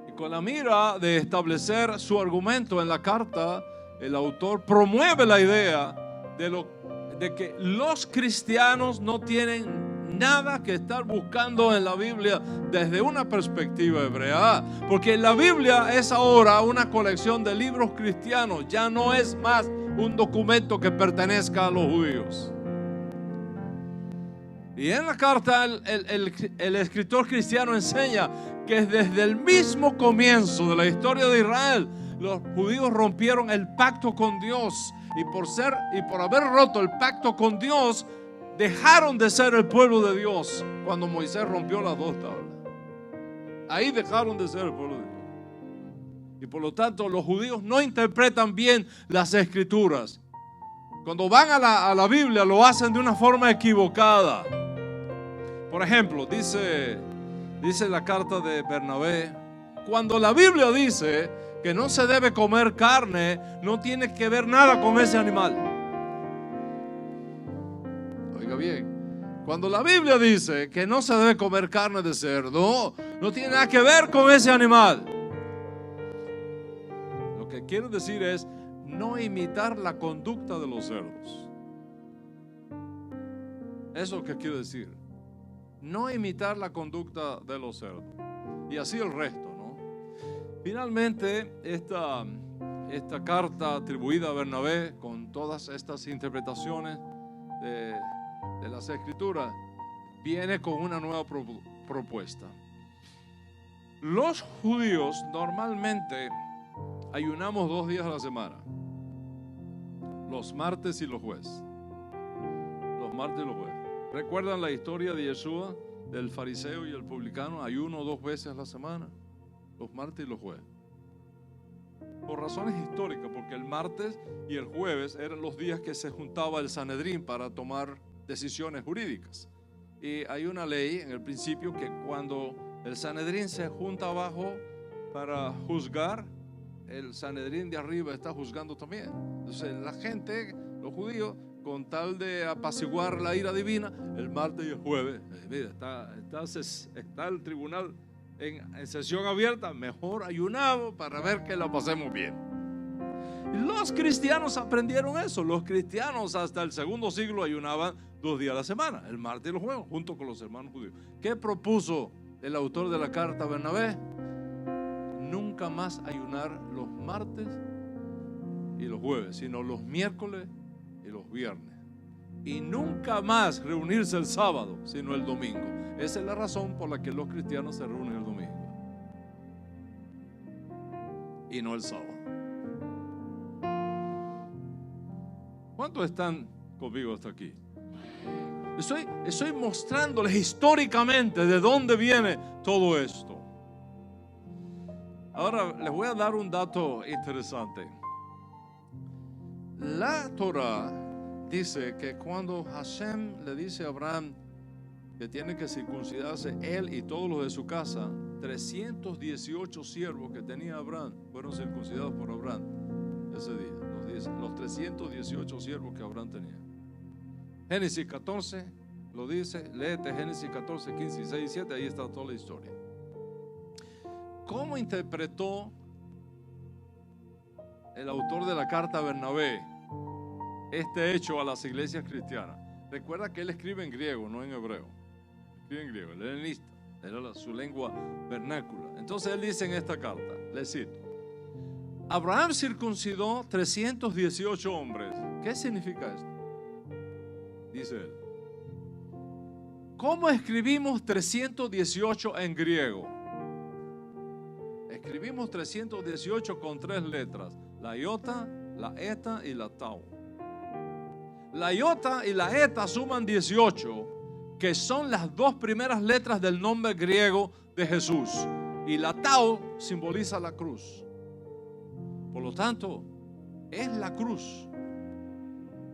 Y con la mira de establecer su argumento en la carta, el autor promueve la idea de que los cristianos no tienen nada que estar buscando en la Biblia desde una perspectiva hebrea, porque la Biblia es ahora una colección de libros cristianos, ya no es más un documento que pertenezca a los judíos. Y en la carta el escritor cristiano enseña que desde el mismo comienzo de la historia de Israel, los judíos rompieron el pacto con Dios, y por haber roto el pacto con Dios, dejaron de ser el pueblo de Dios cuando Moisés rompió las dos tablas. Ahí dejaron de ser el pueblo de Dios. Y por lo tanto los judíos no interpretan bien las escrituras. Cuando van a la Biblia lo hacen de una forma equivocada. Por ejemplo, dice la carta de Bernabé, cuando la Biblia dice que no se debe comer carne, no tiene que ver nada con ese animal. Oiga bien, cuando la Biblia dice que no se debe comer carne de cerdo, no tiene nada que ver con ese animal. Lo que quiere decir es no imitar la conducta de los cerdos. Eso es lo que quiere decir. No imitar la conducta de los cerdos. Y así el resto, ¿no? Finalmente, esta carta atribuida a Bernabé, con todas estas interpretaciones de las escrituras, viene con una nueva propuesta. Los judíos normalmente ayunamos 2 días a la semana, los martes y los jueves. Los martes y los jueves. ¿Recuerdan la historia de Yeshua, del fariseo y el publicano? Ayuno 2 veces a la semana, los martes y los jueves. Por razones históricas, porque el martes y el jueves eran los días que se juntaba el Sanedrín para tomar decisiones jurídicas. Y hay una ley en el principio que cuando el Sanedrín se junta abajo para juzgar, el Sanedrín de arriba está juzgando también. Entonces la gente, los judíos, con tal de apaciguar la ira divina, el martes y el jueves, mira, está el tribunal en sesión abierta, mejor ayunamos para ver que la pasemos bien. Y los cristianos aprendieron eso. Los cristianos hasta el segundo siglo ayunaban 2 días a la semana, el martes y los jueves, junto con los hermanos judíos. ¿Qué propuso el autor de la carta, Bernabé? Nunca más ayunar los martes y los jueves, sino los miércoles y los viernes. Y nunca más reunirse el sábado, sino el domingo. Esa es la razón por la que los cristianos se reúnen el domingo y no el sábado. ¿Cuántos están conmigo hasta aquí? Estoy mostrándoles históricamente de dónde viene todo esto. Ahora les voy a dar un dato interesante. La Torah dice que cuando Hashem le dice a Abraham que tiene que circuncidarse él y todos los de su casa, 318 siervos que tenía Abraham fueron circuncidados por Abraham ese día. Los 318 siervos que Abraham tenía. Génesis 14 lo dice, léete Génesis 14, 15, 16 y 7, ahí está toda la historia. ¿Cómo interpretó el autor de la carta a Bernabé este hecho a las iglesias cristianas. Recuerda que él escribe en griego, no en hebreo. Escribe en griego, el helenista, era su lengua vernácula. Entonces él dice en esta carta, le cito: Abraham circuncidó 318 hombres. ¿Qué significa esto? Dice él. ¿Cómo escribimos 318 en griego? Escribimos 318 con 3 letras: la iota, la eta y la tau. La iota y la eta suman 18, que son las 2 primeras letras del nombre griego de Jesús. Y la tau simboliza la cruz. Por lo tanto, es la cruz.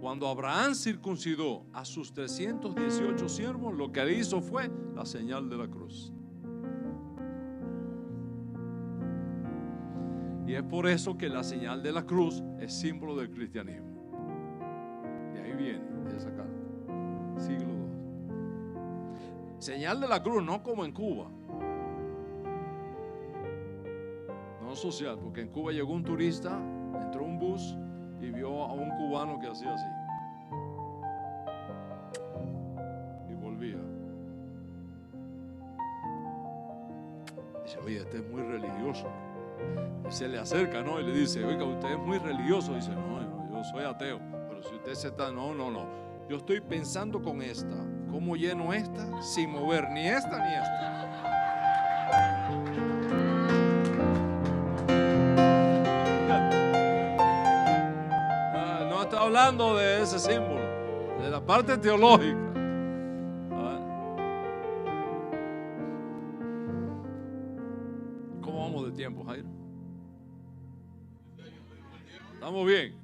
Cuando Abraham circuncidó a sus 318 siervos, lo que hizo fue la señal de la cruz. Y es por eso que la señal de la cruz es símbolo del cristianismo. De ahí viene esa carta, siglo II. Señal de la cruz, no como en Cuba. No social, porque en Cuba llegó un turista, entró a un bus y vio a un cubano que hacía así y volvía. Dice: oye, este es muy religioso. Y se le acerca, ¿no? Y le dice: oiga, usted es muy religioso. Dice: no, yo soy ateo. Pero si usted se está, no. Yo estoy pensando con esta. ¿Cómo lleno esta sin mover ni esta ni esta? No está hablando de ese símbolo, de la parte teológica. ¿Cómo vamos de tiempo, Jairo? ¿Estamos bien?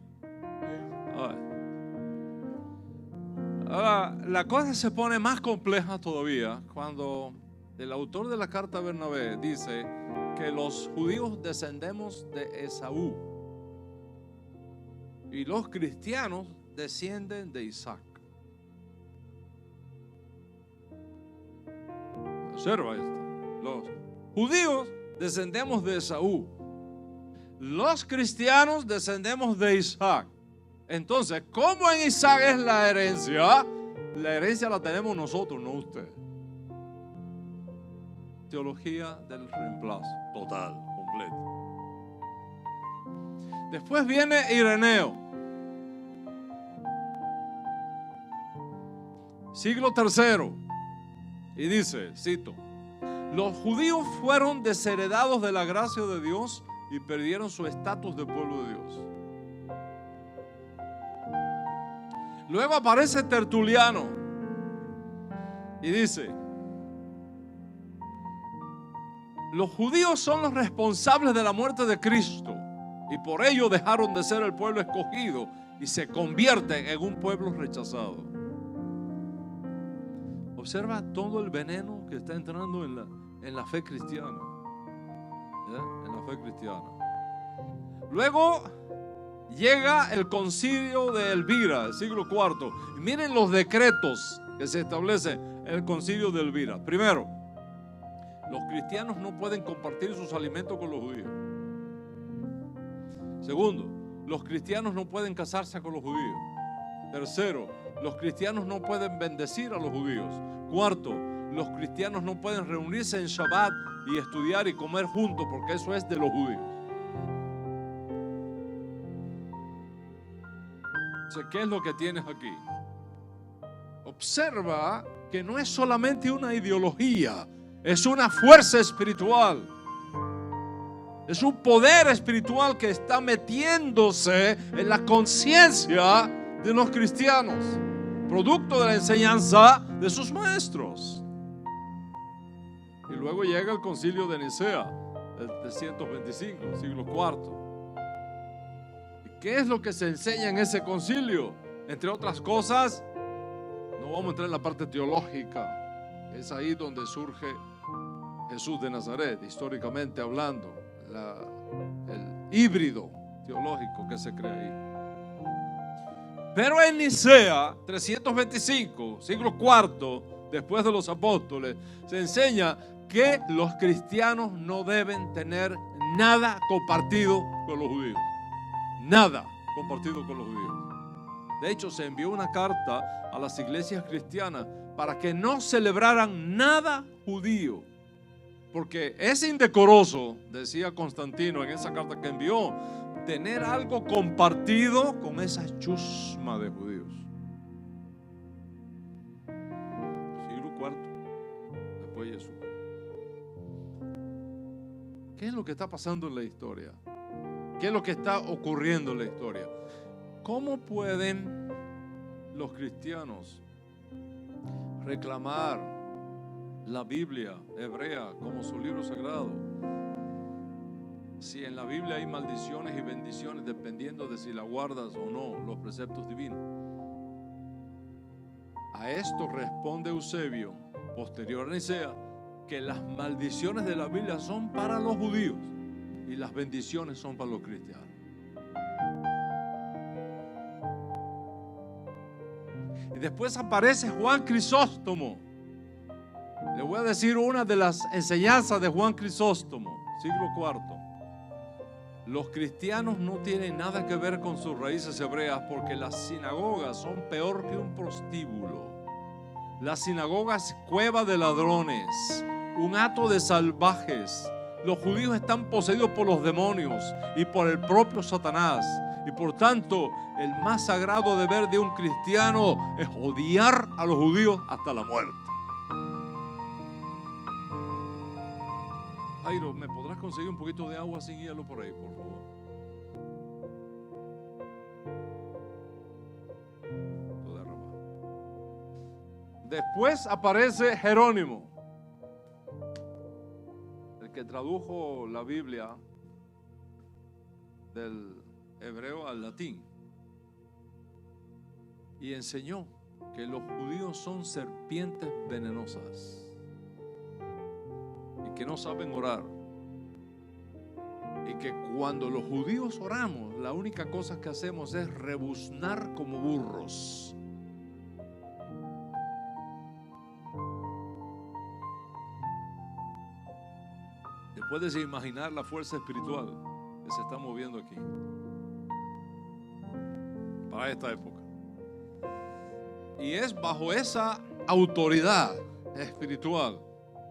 Ahora, la cosa se pone más compleja todavía cuando el autor de la carta a Bernabé dice que los judíos descendemos de Esaú y los cristianos descienden de Isaac. Observa esto: los judíos descendemos de Esaú, los cristianos descendemos de Isaac. Entonces, ¿cómo en Isaac es la herencia? La herencia la tenemos nosotros, no ustedes. Teología del reemplazo total, completo. Después viene Ireneo, siglo III, y dice, cito: los judíos fueron desheredados de la gracia de Dios y perdieron su estatus de pueblo de Dios. Luego aparece Tertuliano y dice: los judíos son los responsables de la muerte de Cristo y por ello dejaron de ser el pueblo escogido y se convierten en un pueblo rechazado. Observa todo el veneno que está entrando en la fe cristiana. En la fe cristiana. Luego llega el concilio de Elvira, el siglo IV. Y miren los decretos que se establecen en el concilio de Elvira. Primero, los cristianos no pueden compartir sus alimentos con los judíos. Segundo, los cristianos no pueden casarse con los judíos. Tercero, los cristianos no pueden bendecir a los judíos. Cuarto, los cristianos no pueden reunirse en Shabbat y estudiar y comer juntos porque eso es de los judíos. ¿Qué es lo que tienes aquí? Observa que no es solamente una ideología, es una fuerza espiritual. Es un poder espiritual que está metiéndose en la conciencia de los cristianos, producto de la enseñanza de sus maestros. Y luego llega el concilio de Nicea, el 325, siglo IV. ¿Qué es lo que se enseña en ese concilio? Entre otras cosas, no vamos a entrar en la parte teológica, es ahí donde surge Jesús de Nazaret, históricamente hablando, el híbrido teológico que se crea ahí. Pero en Nicea, 325, siglo IV, después de los apóstoles, se enseña que los cristianos no deben tener nada compartido con los judíos. nada compartido con los judíos. De hecho, se envió una carta a las iglesias cristianas para que no celebraran nada judío, porque es indecoroso, decía Constantino en esa carta que envió, tener algo compartido con esa chusma de judíos. Siglo IV después de Jesús. ¿Qué es lo que está pasando en la historia? ¿Qué es lo que está ocurriendo en la historia? ¿Cómo pueden los cristianos reclamar la Biblia hebrea como su libro sagrado si en la Biblia hay maldiciones y bendiciones dependiendo de si la guardas o no los preceptos divinos? A esto responde Eusebio, posterior a Nicea, que las maldiciones de la Biblia son para los judíos y las bendiciones son para los cristianos. Y después aparece Juan Crisóstomo. Le voy a decir una de las enseñanzas de Juan Crisóstomo, siglo IV. Los cristianos no tienen nada que ver con sus raíces hebreas, porque las sinagogas son peor que un prostíbulo. La sinagoga es cueva de ladrones, un hato de salvajes. Los judíos están poseídos por los demonios y por el propio Satanás. Y por tanto, el más sagrado deber de un cristiano es odiar a los judíos hasta la muerte. Jairo, ¿me podrás conseguir un poquito de agua sin hielo por ahí, por favor? Después aparece Jerónimo, el que tradujo la Biblia del hebreo al latín y enseñó que los judíos son serpientes venenosas y que no saben orar, y que cuando los judíos oramos, la única cosa que hacemos es rebuznar como burros. ¿Te puedes imaginar la fuerza espiritual que se está moviendo aquí para esta época? Y es bajo esa autoridad espiritual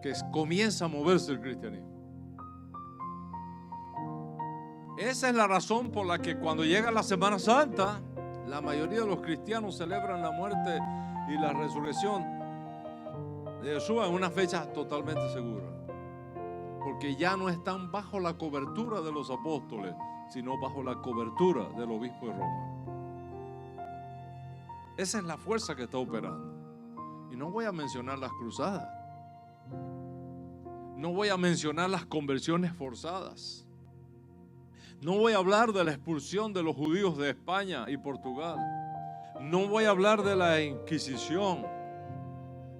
que comienza a moverse el cristianismo. Esa es la razón por la que cuando llega la Semana Santa, la mayoría de los cristianos celebran la muerte y la resurrección de Jesús en una fecha totalmente segura, porque ya no están bajo la cobertura de los apóstoles, sino bajo la cobertura del obispo de Roma. Esa es la fuerza que está operando. Y no voy a mencionar las cruzadas, no voy a mencionar las conversiones forzadas, no voy a hablar de la expulsión de los judíos de España y Portugal, no voy a hablar de la Inquisición,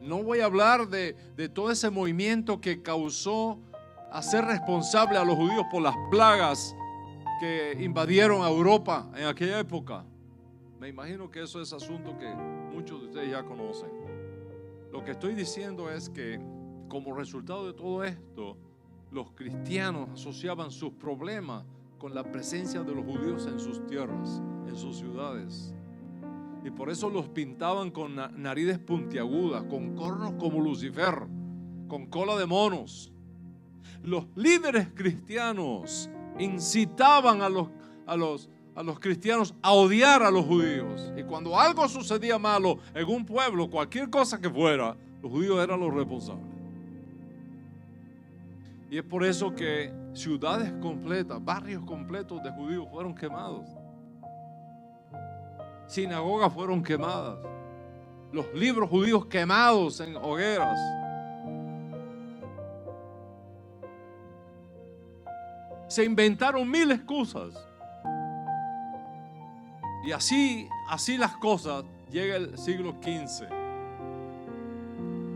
no voy a hablar de todo ese movimiento que causó hacer responsable a los judíos por las plagas que invadieron a Europa en aquella época. Me imagino que eso es asunto que muchos de ustedes ya conocen. Lo que estoy diciendo es que como resultado de todo esto, los cristianos asociaban sus problemas con la presencia de los judíos en sus tierras, en sus ciudades. Y por eso los pintaban con narices puntiagudas, con cornos como Lucifer, con cola de monos. Los líderes cristianos incitaban a los cristianos a odiar a los judíos. Y cuando algo sucedía malo en un pueblo, cualquier cosa que fuera, los judíos eran los responsables. Y es por eso que ciudades completas, barrios completos de judíos fueron quemados. Sinagogas fueron quemadas. Los libros judíos quemados en hogueras. Se inventaron mil excusas. Y así las cosas. Llega el siglo XV,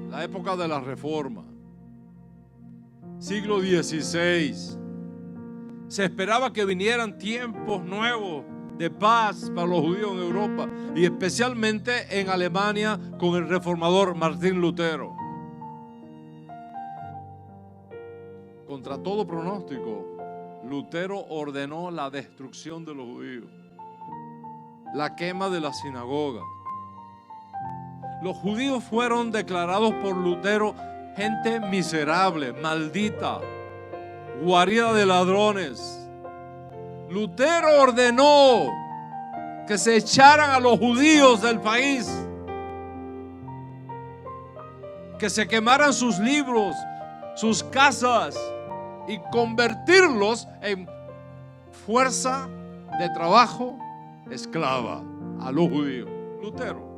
la época de la Reforma. Siglo XVI. Se esperaba que vinieran tiempos nuevos de paz para los judíos en Europa, y especialmente en Alemania con el reformador Martín Lutero. Contra todo pronóstico, Lutero ordenó la destrucción de los judíos, la quema de las sinagogas. Los judíos fueron declarados por Lutero gente miserable, maldita, guarida de ladrones. Lutero ordenó que se echaran a los judíos del país, que se quemaran sus libros, sus casas y convertirlos en fuerza de trabajo esclava a los judíos. Lutero.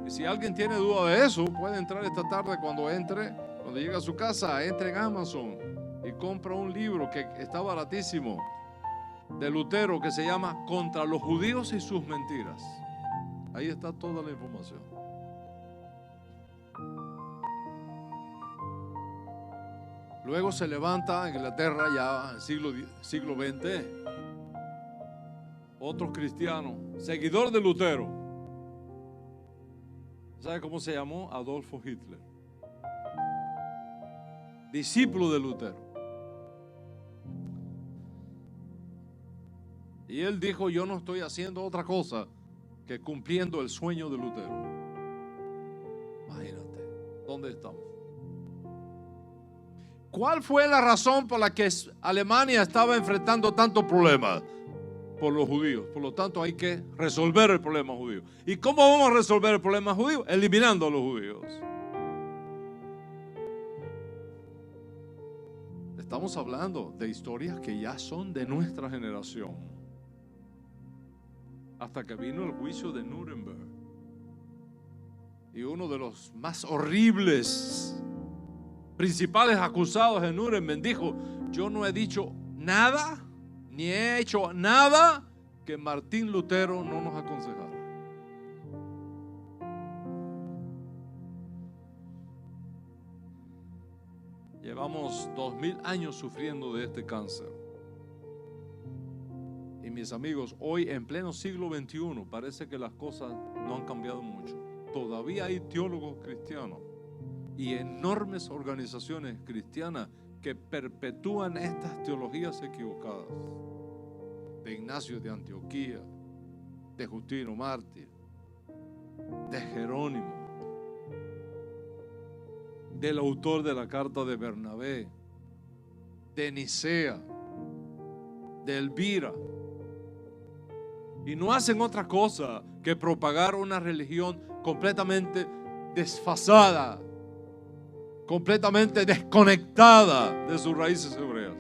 Y si alguien tiene duda de eso, puede entrar esta tarde cuando llegue a su casa, entre en Amazon y compra un libro que está baratísimo de Lutero que se llama Contra los judíos y sus mentiras. Ahí está toda la información. Luego se levanta en Inglaterra, ya en el siglo XX, otro cristiano, seguidor de Lutero. ¿Sabe cómo se llamó? Adolfo Hitler. Discípulo de Lutero. Y él dijo: yo no estoy haciendo otra cosa que cumpliendo el sueño de Lutero. Imagínate, ¿dónde estamos? ¿Cuál fue la razón por la que Alemania estaba enfrentando tantos problemas? Por los judíos. Por lo tanto, hay que resolver el problema judío. ¿Y cómo vamos a resolver el problema judío? Eliminando a los judíos. Estamos hablando de historias que ya son de nuestra generación. Hasta que vino el juicio de Nuremberg. Y uno de los más horribles principales acusados en Nuremberg dijo: yo no he dicho nada, ni he hecho nada que Martín Lutero no nos aconsejara. Llevamos 2000 años sufriendo de este cáncer. Y mis amigos, hoy en pleno siglo XXI parece que las cosas no han cambiado mucho. Todavía hay teólogos cristianos y enormes organizaciones cristianas que perpetúan estas teologías equivocadas. De Ignacio de Antioquía, de Justino Mártir, de Jerónimo, del autor de la carta de Bernabé, de Nicea, de Elvira. Y no hacen otra cosa que propagar una religión completamente desfasada, completamente desconectada de sus raíces hebreas.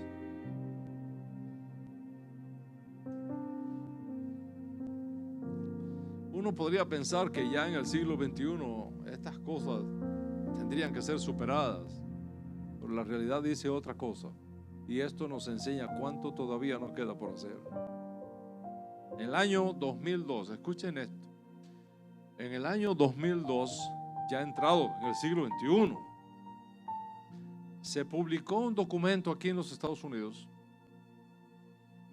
Uno podría pensar que ya en el siglo XXI estas cosas tendrían que ser superadas, pero la realidad dice otra cosa, y esto nos enseña cuánto todavía nos queda por hacer. En el año 2002, escuchen esto, en el año 2002, ya entrado en el siglo XXI, se publicó un documento aquí en los Estados Unidos,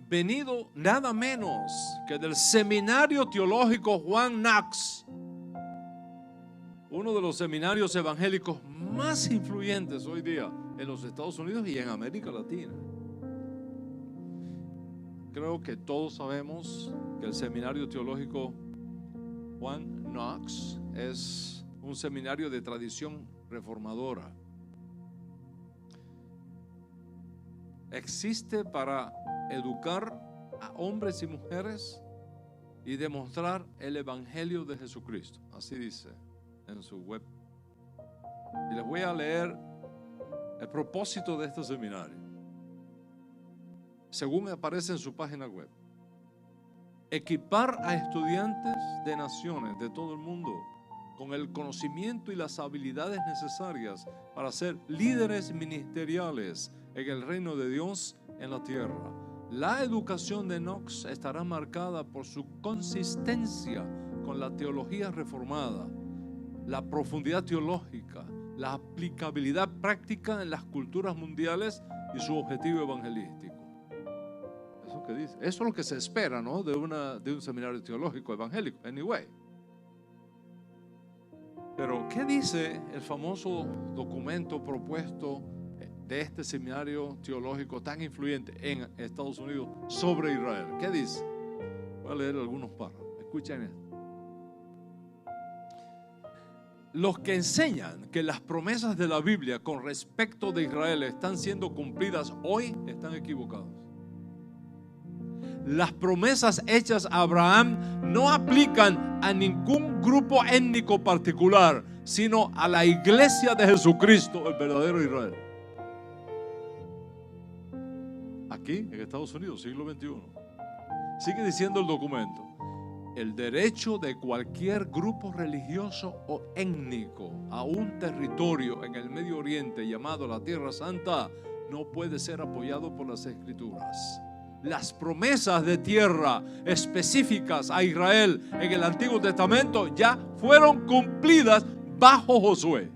venido nada menos que del Seminario Teológico Juan Knox, uno de los seminarios evangélicos más influyentes hoy día en los Estados Unidos y en América Latina. Creo que todos sabemos que el Seminario Teológico Juan Knox es un seminario de tradición reformadora. Existe para educar a hombres y mujeres y demostrar el Evangelio de Jesucristo. Así dice en su web. Y les voy a leer el propósito de este seminario. Según aparece en su página web: equipar a estudiantes de naciones de todo el mundo con el conocimiento y las habilidades necesarias para ser líderes ministeriales en el reino de Dios en la tierra. La educación de Knox estará marcada por su consistencia con la teología reformada, la profundidad teológica, la aplicabilidad práctica en las culturas mundiales y su objetivo evangelístico. Eso que dice, eso es lo que se espera, ¿no? de un seminario teológico evangélico. Anyway. Pero ¿qué dice el famoso documento propuesto de este seminario teológico tan influyente en Estados Unidos sobre Israel. ¿Qué dice? Voy a leer algunos párrafos. Escuchen esto. Los que enseñan que las promesas de la Biblia con respecto de Israel están siendo cumplidas hoy están equivocados. Las promesas hechas a Abraham no aplican a ningún grupo étnico particular, sino a la iglesia de Jesucristo, el verdadero Israel. Aquí, en Estados Unidos, siglo XXI. Sigue diciendo el documento: el derecho de cualquier grupo religioso o étnico a un territorio en el Medio Oriente llamado la Tierra Santa no puede ser apoyado por las Escrituras. Las promesas de tierra específicas a Israel en el Antiguo Testamento ya fueron cumplidas bajo Josué.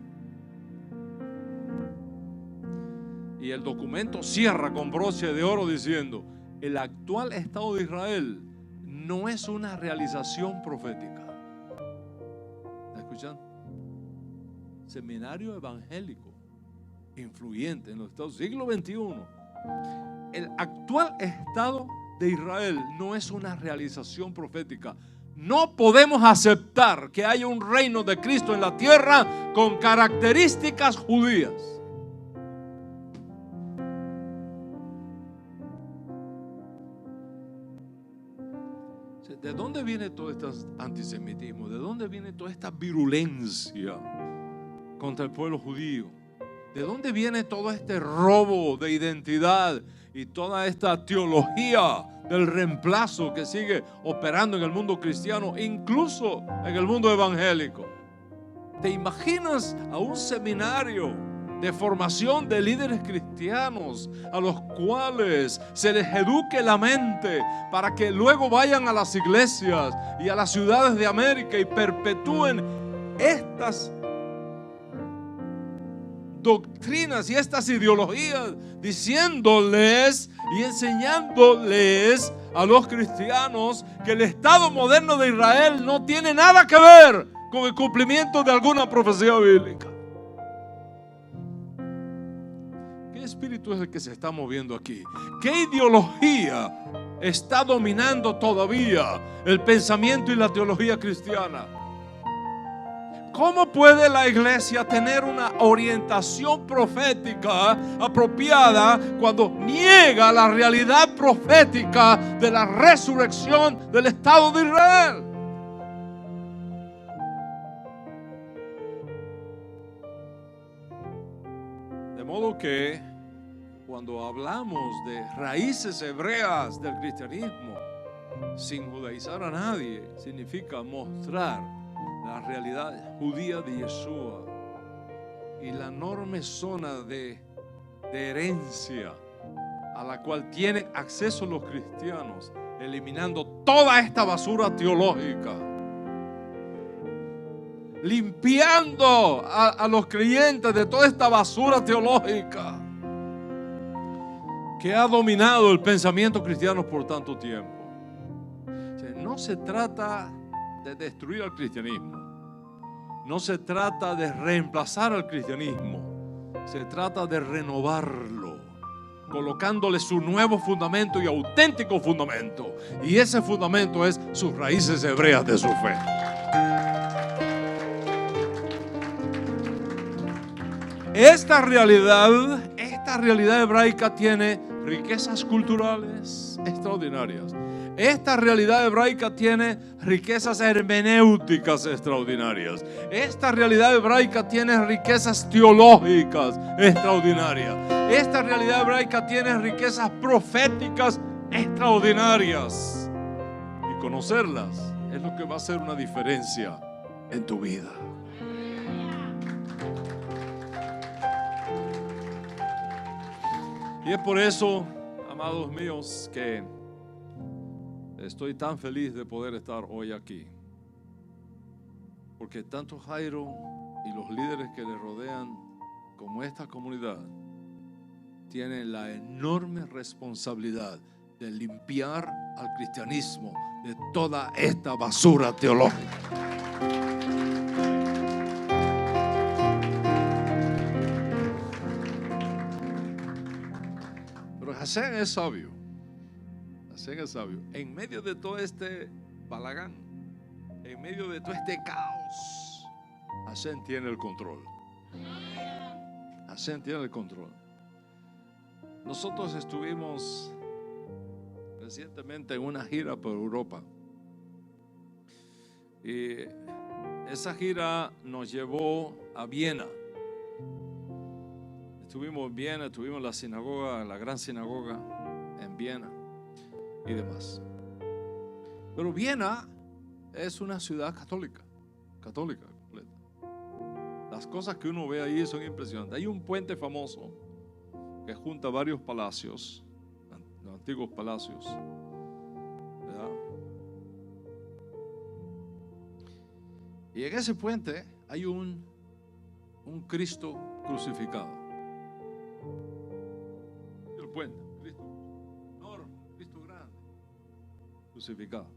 Y el documento cierra con broche de oro diciendo: el actual Estado de Israel no es una realización profética. ¿Está escuchando? Seminario evangélico influyente en los Estados Unidos, siglo XXI. El actual Estado de Israel no es una realización profética. No podemos aceptar que haya un reino de Cristo en la tierra con características judías. ¿De dónde viene todo este antisemitismo? ¿De dónde viene toda esta virulencia contra el pueblo judío? ¿De dónde viene todo este robo de identidad y toda esta teología del reemplazo que sigue operando en el mundo cristiano, incluso en el mundo evangélico? ¿Te imaginas a un seminario de formación de líderes cristianos a los cuales se les eduque la mente para que luego vayan a las iglesias y a las ciudades de América y perpetúen estas doctrinas y estas ideologías, diciéndoles y enseñándoles a los cristianos que el Estado moderno de Israel no tiene nada que ver con el cumplimiento de alguna profecía bíblica? ¿Qué espíritu es el que se está moviendo aquí? ¿Qué ideología está dominando todavía el pensamiento y la teología cristiana? ¿Cómo puede la iglesia tener una orientación profética apropiada cuando niega la realidad profética de la resurrección del Estado de Israel? De modo que cuando hablamos de raíces hebreas del cristianismo, sin judaizar a nadie, significa mostrar la realidad judía de Yeshua y la enorme zona de herencia a la cual tienen acceso los cristianos, eliminando toda esta basura teológica, limpiando a los creyentes de toda esta basura teológica que ha dominado el pensamiento cristiano por tanto tiempo. O sea, no se trata de destruir al cristianismo, no se trata de reemplazar al cristianismo, se trata de renovarlo, colocándole su nuevo fundamento y auténtico fundamento, y ese fundamento es sus raíces hebreas de su fe. Esta realidad hebraica tiene riquezas culturales extraordinarias. Esta realidad hebraica tiene riquezas hermenéuticas extraordinarias. Esta realidad hebraica tiene riquezas teológicas extraordinarias. Esta realidad hebraica tiene riquezas proféticas extraordinarias. Y conocerlas es lo que va a hacer una diferencia en tu vida. Y es por eso, amados míos, que estoy tan feliz de poder estar hoy aquí. Porque tanto Jairo y los líderes que le rodean, como esta comunidad, tienen la enorme responsabilidad de limpiar al cristianismo de toda esta basura teológica. Hasén es sabio. Hasén es sabio. En medio de todo este balagán, en medio de todo este caos, Hasén tiene el control. Hasén tiene el control. Nosotros estuvimos recientemente en una gira por Europa. Y esa gira nos llevó a Viena. Estuvimos en Viena, estuvimos en la sinagoga, la gran sinagoga en Viena y demás. Pero Viena es una ciudad católica completa. Las cosas que uno ve ahí son impresionantes. Hay un puente famoso que junta varios palacios, los antiguos palacios, ¿verdad? Y en ese puente hay un Cristo crucificado. El puente, Cristo enorme, Cristo grande, crucificado.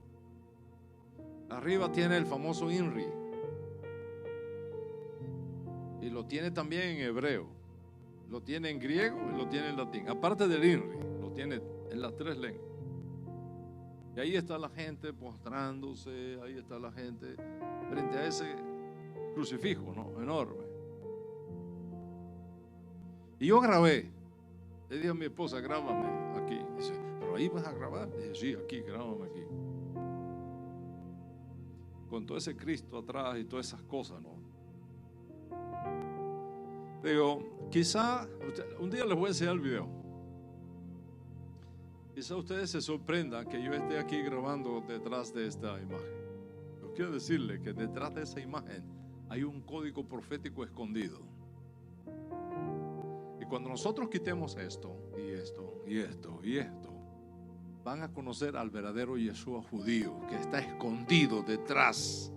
Arriba tiene el famoso INRI. Y lo tiene también en hebreo. Lo tiene en griego y lo tiene en latín. Aparte del INRI, lo tiene en las tres lenguas. Y ahí está la gente postrándose, ahí está la gente frente a ese crucifijo, ¿no? Enorme. Y yo grabé. Le dije a mi esposa, grábame aquí. Dice, ¿pero ahí vas a grabar? Dije, sí, aquí, grábame aquí. Con todo ese Cristo atrás y todas esas cosas, ¿no? Digo, quizá, un día les voy a enseñar el video. Quizá ustedes se sorprendan que yo esté aquí grabando detrás de esta imagen. Pero quiero decirle que detrás de esa imagen hay un código profético escondido. Y cuando nosotros quitemos esto, y esto, y esto, y esto, van a conocer al verdadero Yeshua judío que está escondido detrás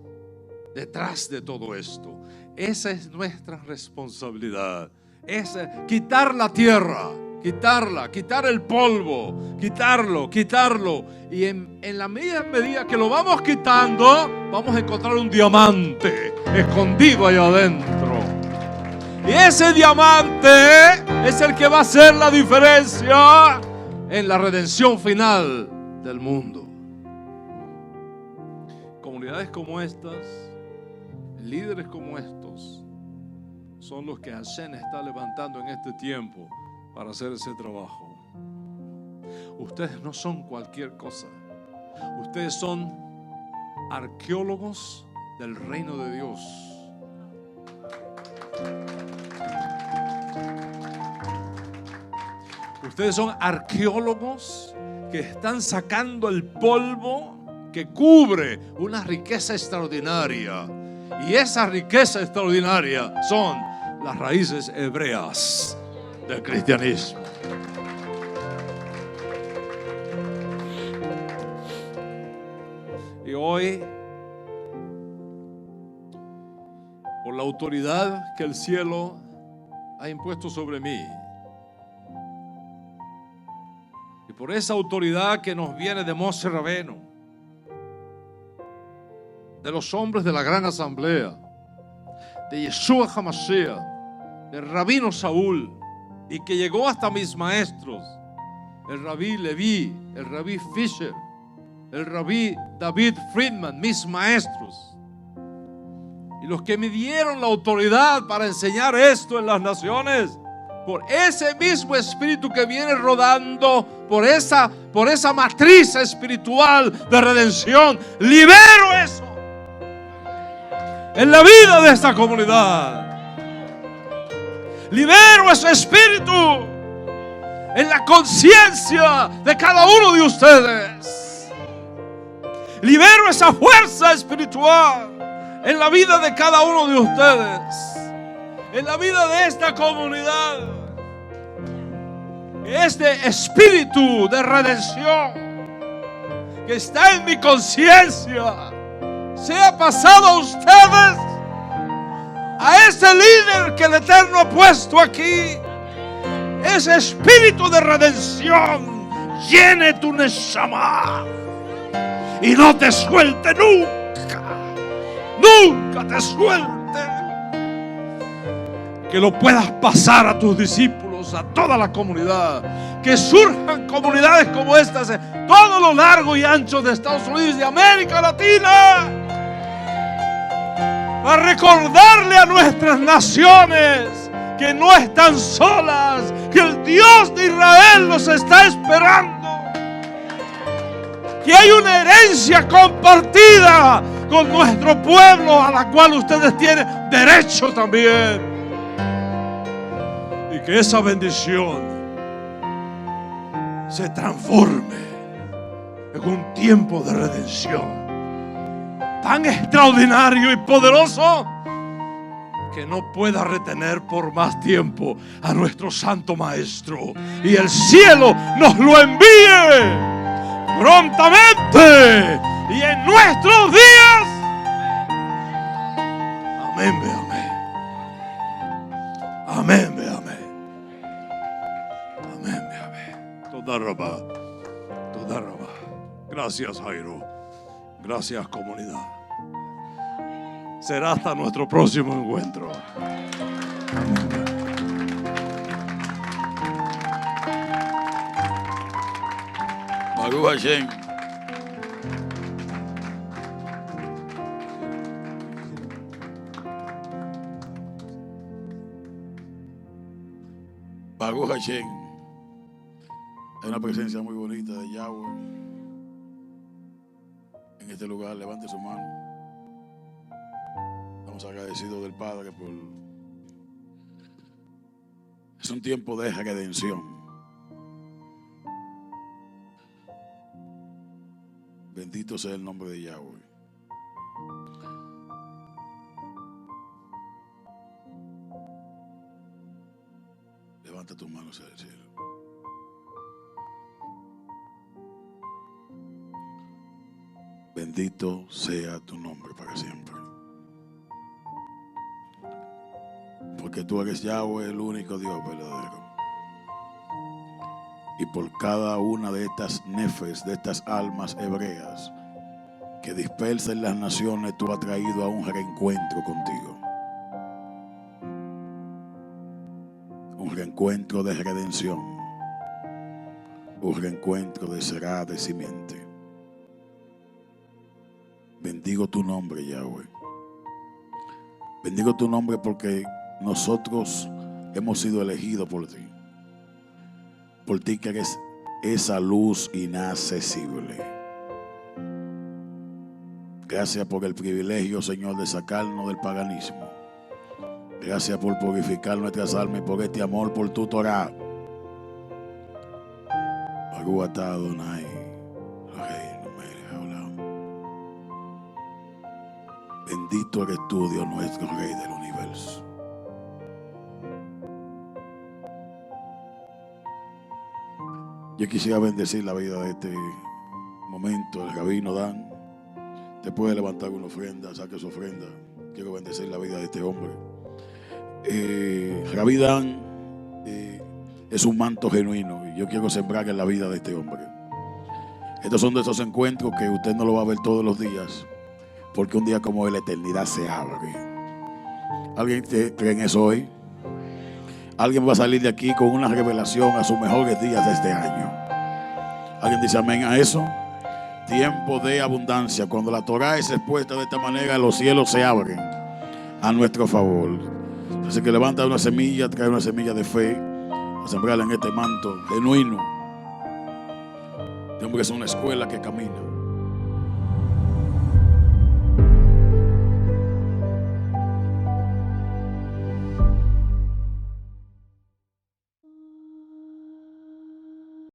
de todo esto. Esa es nuestra responsabilidad. Es quitar la tierra, quitar el polvo, quitarlo. Y en la medida que lo vamos quitando, vamos a encontrar un diamante escondido ahí adentro. Y ese diamante es el que va a hacer la diferencia en la redención final del mundo. Comunidades como estas, líderes como estos, son los que Hashem está levantando en este tiempo para hacer ese trabajo. Ustedes no son cualquier cosa. Ustedes son arqueólogos del reino de Dios. Ustedes son arqueólogos que están sacando el polvo que cubre una riqueza extraordinaria. Y esa riqueza extraordinaria son las raíces hebreas del cristianismo. Y hoy, por la autoridad que el cielo ha impuesto sobre mí, y por esa autoridad que nos viene de Moshe Rabeno, de los hombres de la gran asamblea, de Yeshua Hamashiach, del rabino Saúl, y que llegó hasta mis maestros, el rabí Leví, el rabí Fisher, el rabí David Friedman, mis maestros, y los que me dieron la autoridad para enseñar esto en las naciones, por ese mismo espíritu que viene rodando, por esa matriz espiritual de redención, libero eso en la vida de esta comunidad. Libero ese espíritu en la conciencia de cada uno de ustedes. Libero esa fuerza espiritual en la vida de cada uno de ustedes, en la vida de esta comunidad. Este espíritu de redención que está en mi conciencia sea pasado a ustedes, a ese líder que el Eterno ha puesto aquí. Ese espíritu de redención llene tu neshama y no te suelte nunca te suelte. Que lo puedas pasar a tus discípulos, a toda la comunidad, que surjan comunidades como estas en todo lo largo y ancho de Estados Unidos y de América Latina, para recordarle a nuestras naciones que no están solas, que el Dios de Israel los está esperando, que hay una herencia compartida con nuestro pueblo a la cual ustedes tienen derecho también, y que esa bendición se transforme en un tiempo de redención tan extraordinario y poderoso que no pueda retener por más tiempo a nuestro Santo Maestro, y el cielo nos lo envíe prontamente y en nuestros días. Amén, ve amén. Amén, ve amén. Amén, ve amén. Toda roba. Toda roba. Gracias, Jairo. Gracias, comunidad. Será hasta nuestro próximo encuentro. Baruch Hashem. Baruch Hashem. Hay una presencia muy bonita de Yahweh en este lugar. Levante su mano. Estamos agradecidos del Padre por... Es un tiempo de redención. Bendito sea el nombre de Yahweh. Levanta tus manos al cielo. Bendito sea tu nombre para siempre. Porque tú eres Yahweh, el único Dios verdadero. Y por cada una de estas nefes, de estas almas hebreas que dispersas en las naciones, tú has traído a un reencuentro contigo. Un reencuentro de redención. Un reencuentro de será de simiente. Bendigo tu nombre, Yahweh. Bendigo tu nombre porque nosotros hemos sido elegidos por ti. Por ti que eres esa luz inaccesible. Gracias por el privilegio, Señor, de sacarnos del paganismo. Gracias por purificar nuestras almas y por este amor por tu Torah. Baruch atah Adonai, Eloheinu melech haolam. Bendito eres tú, Dios nuestro, Rey del universo. Yo quisiera bendecir la vida de este momento. El rabino Dan, te puede levantar una ofrenda, saque su ofrenda. Quiero bendecir la vida de este hombre. Rabí Dan es un manto genuino y yo quiero sembrar en la vida de este hombre. Estos son de esos encuentros que usted no lo va a ver todos los días, porque un día como hoy la eternidad se abre. ¿Alguien cree en eso hoy? Alguien va a salir de aquí con una revelación a sus mejores días de este año. ¿Alguien dice amén a eso? Tiempo de abundancia. Cuando la Torah es expuesta de esta manera, los cielos se abren a nuestro favor. Así que levanta una semilla, trae una semilla de fe, a sembrarla en este manto genuino. Este hombre es una escuela que camina.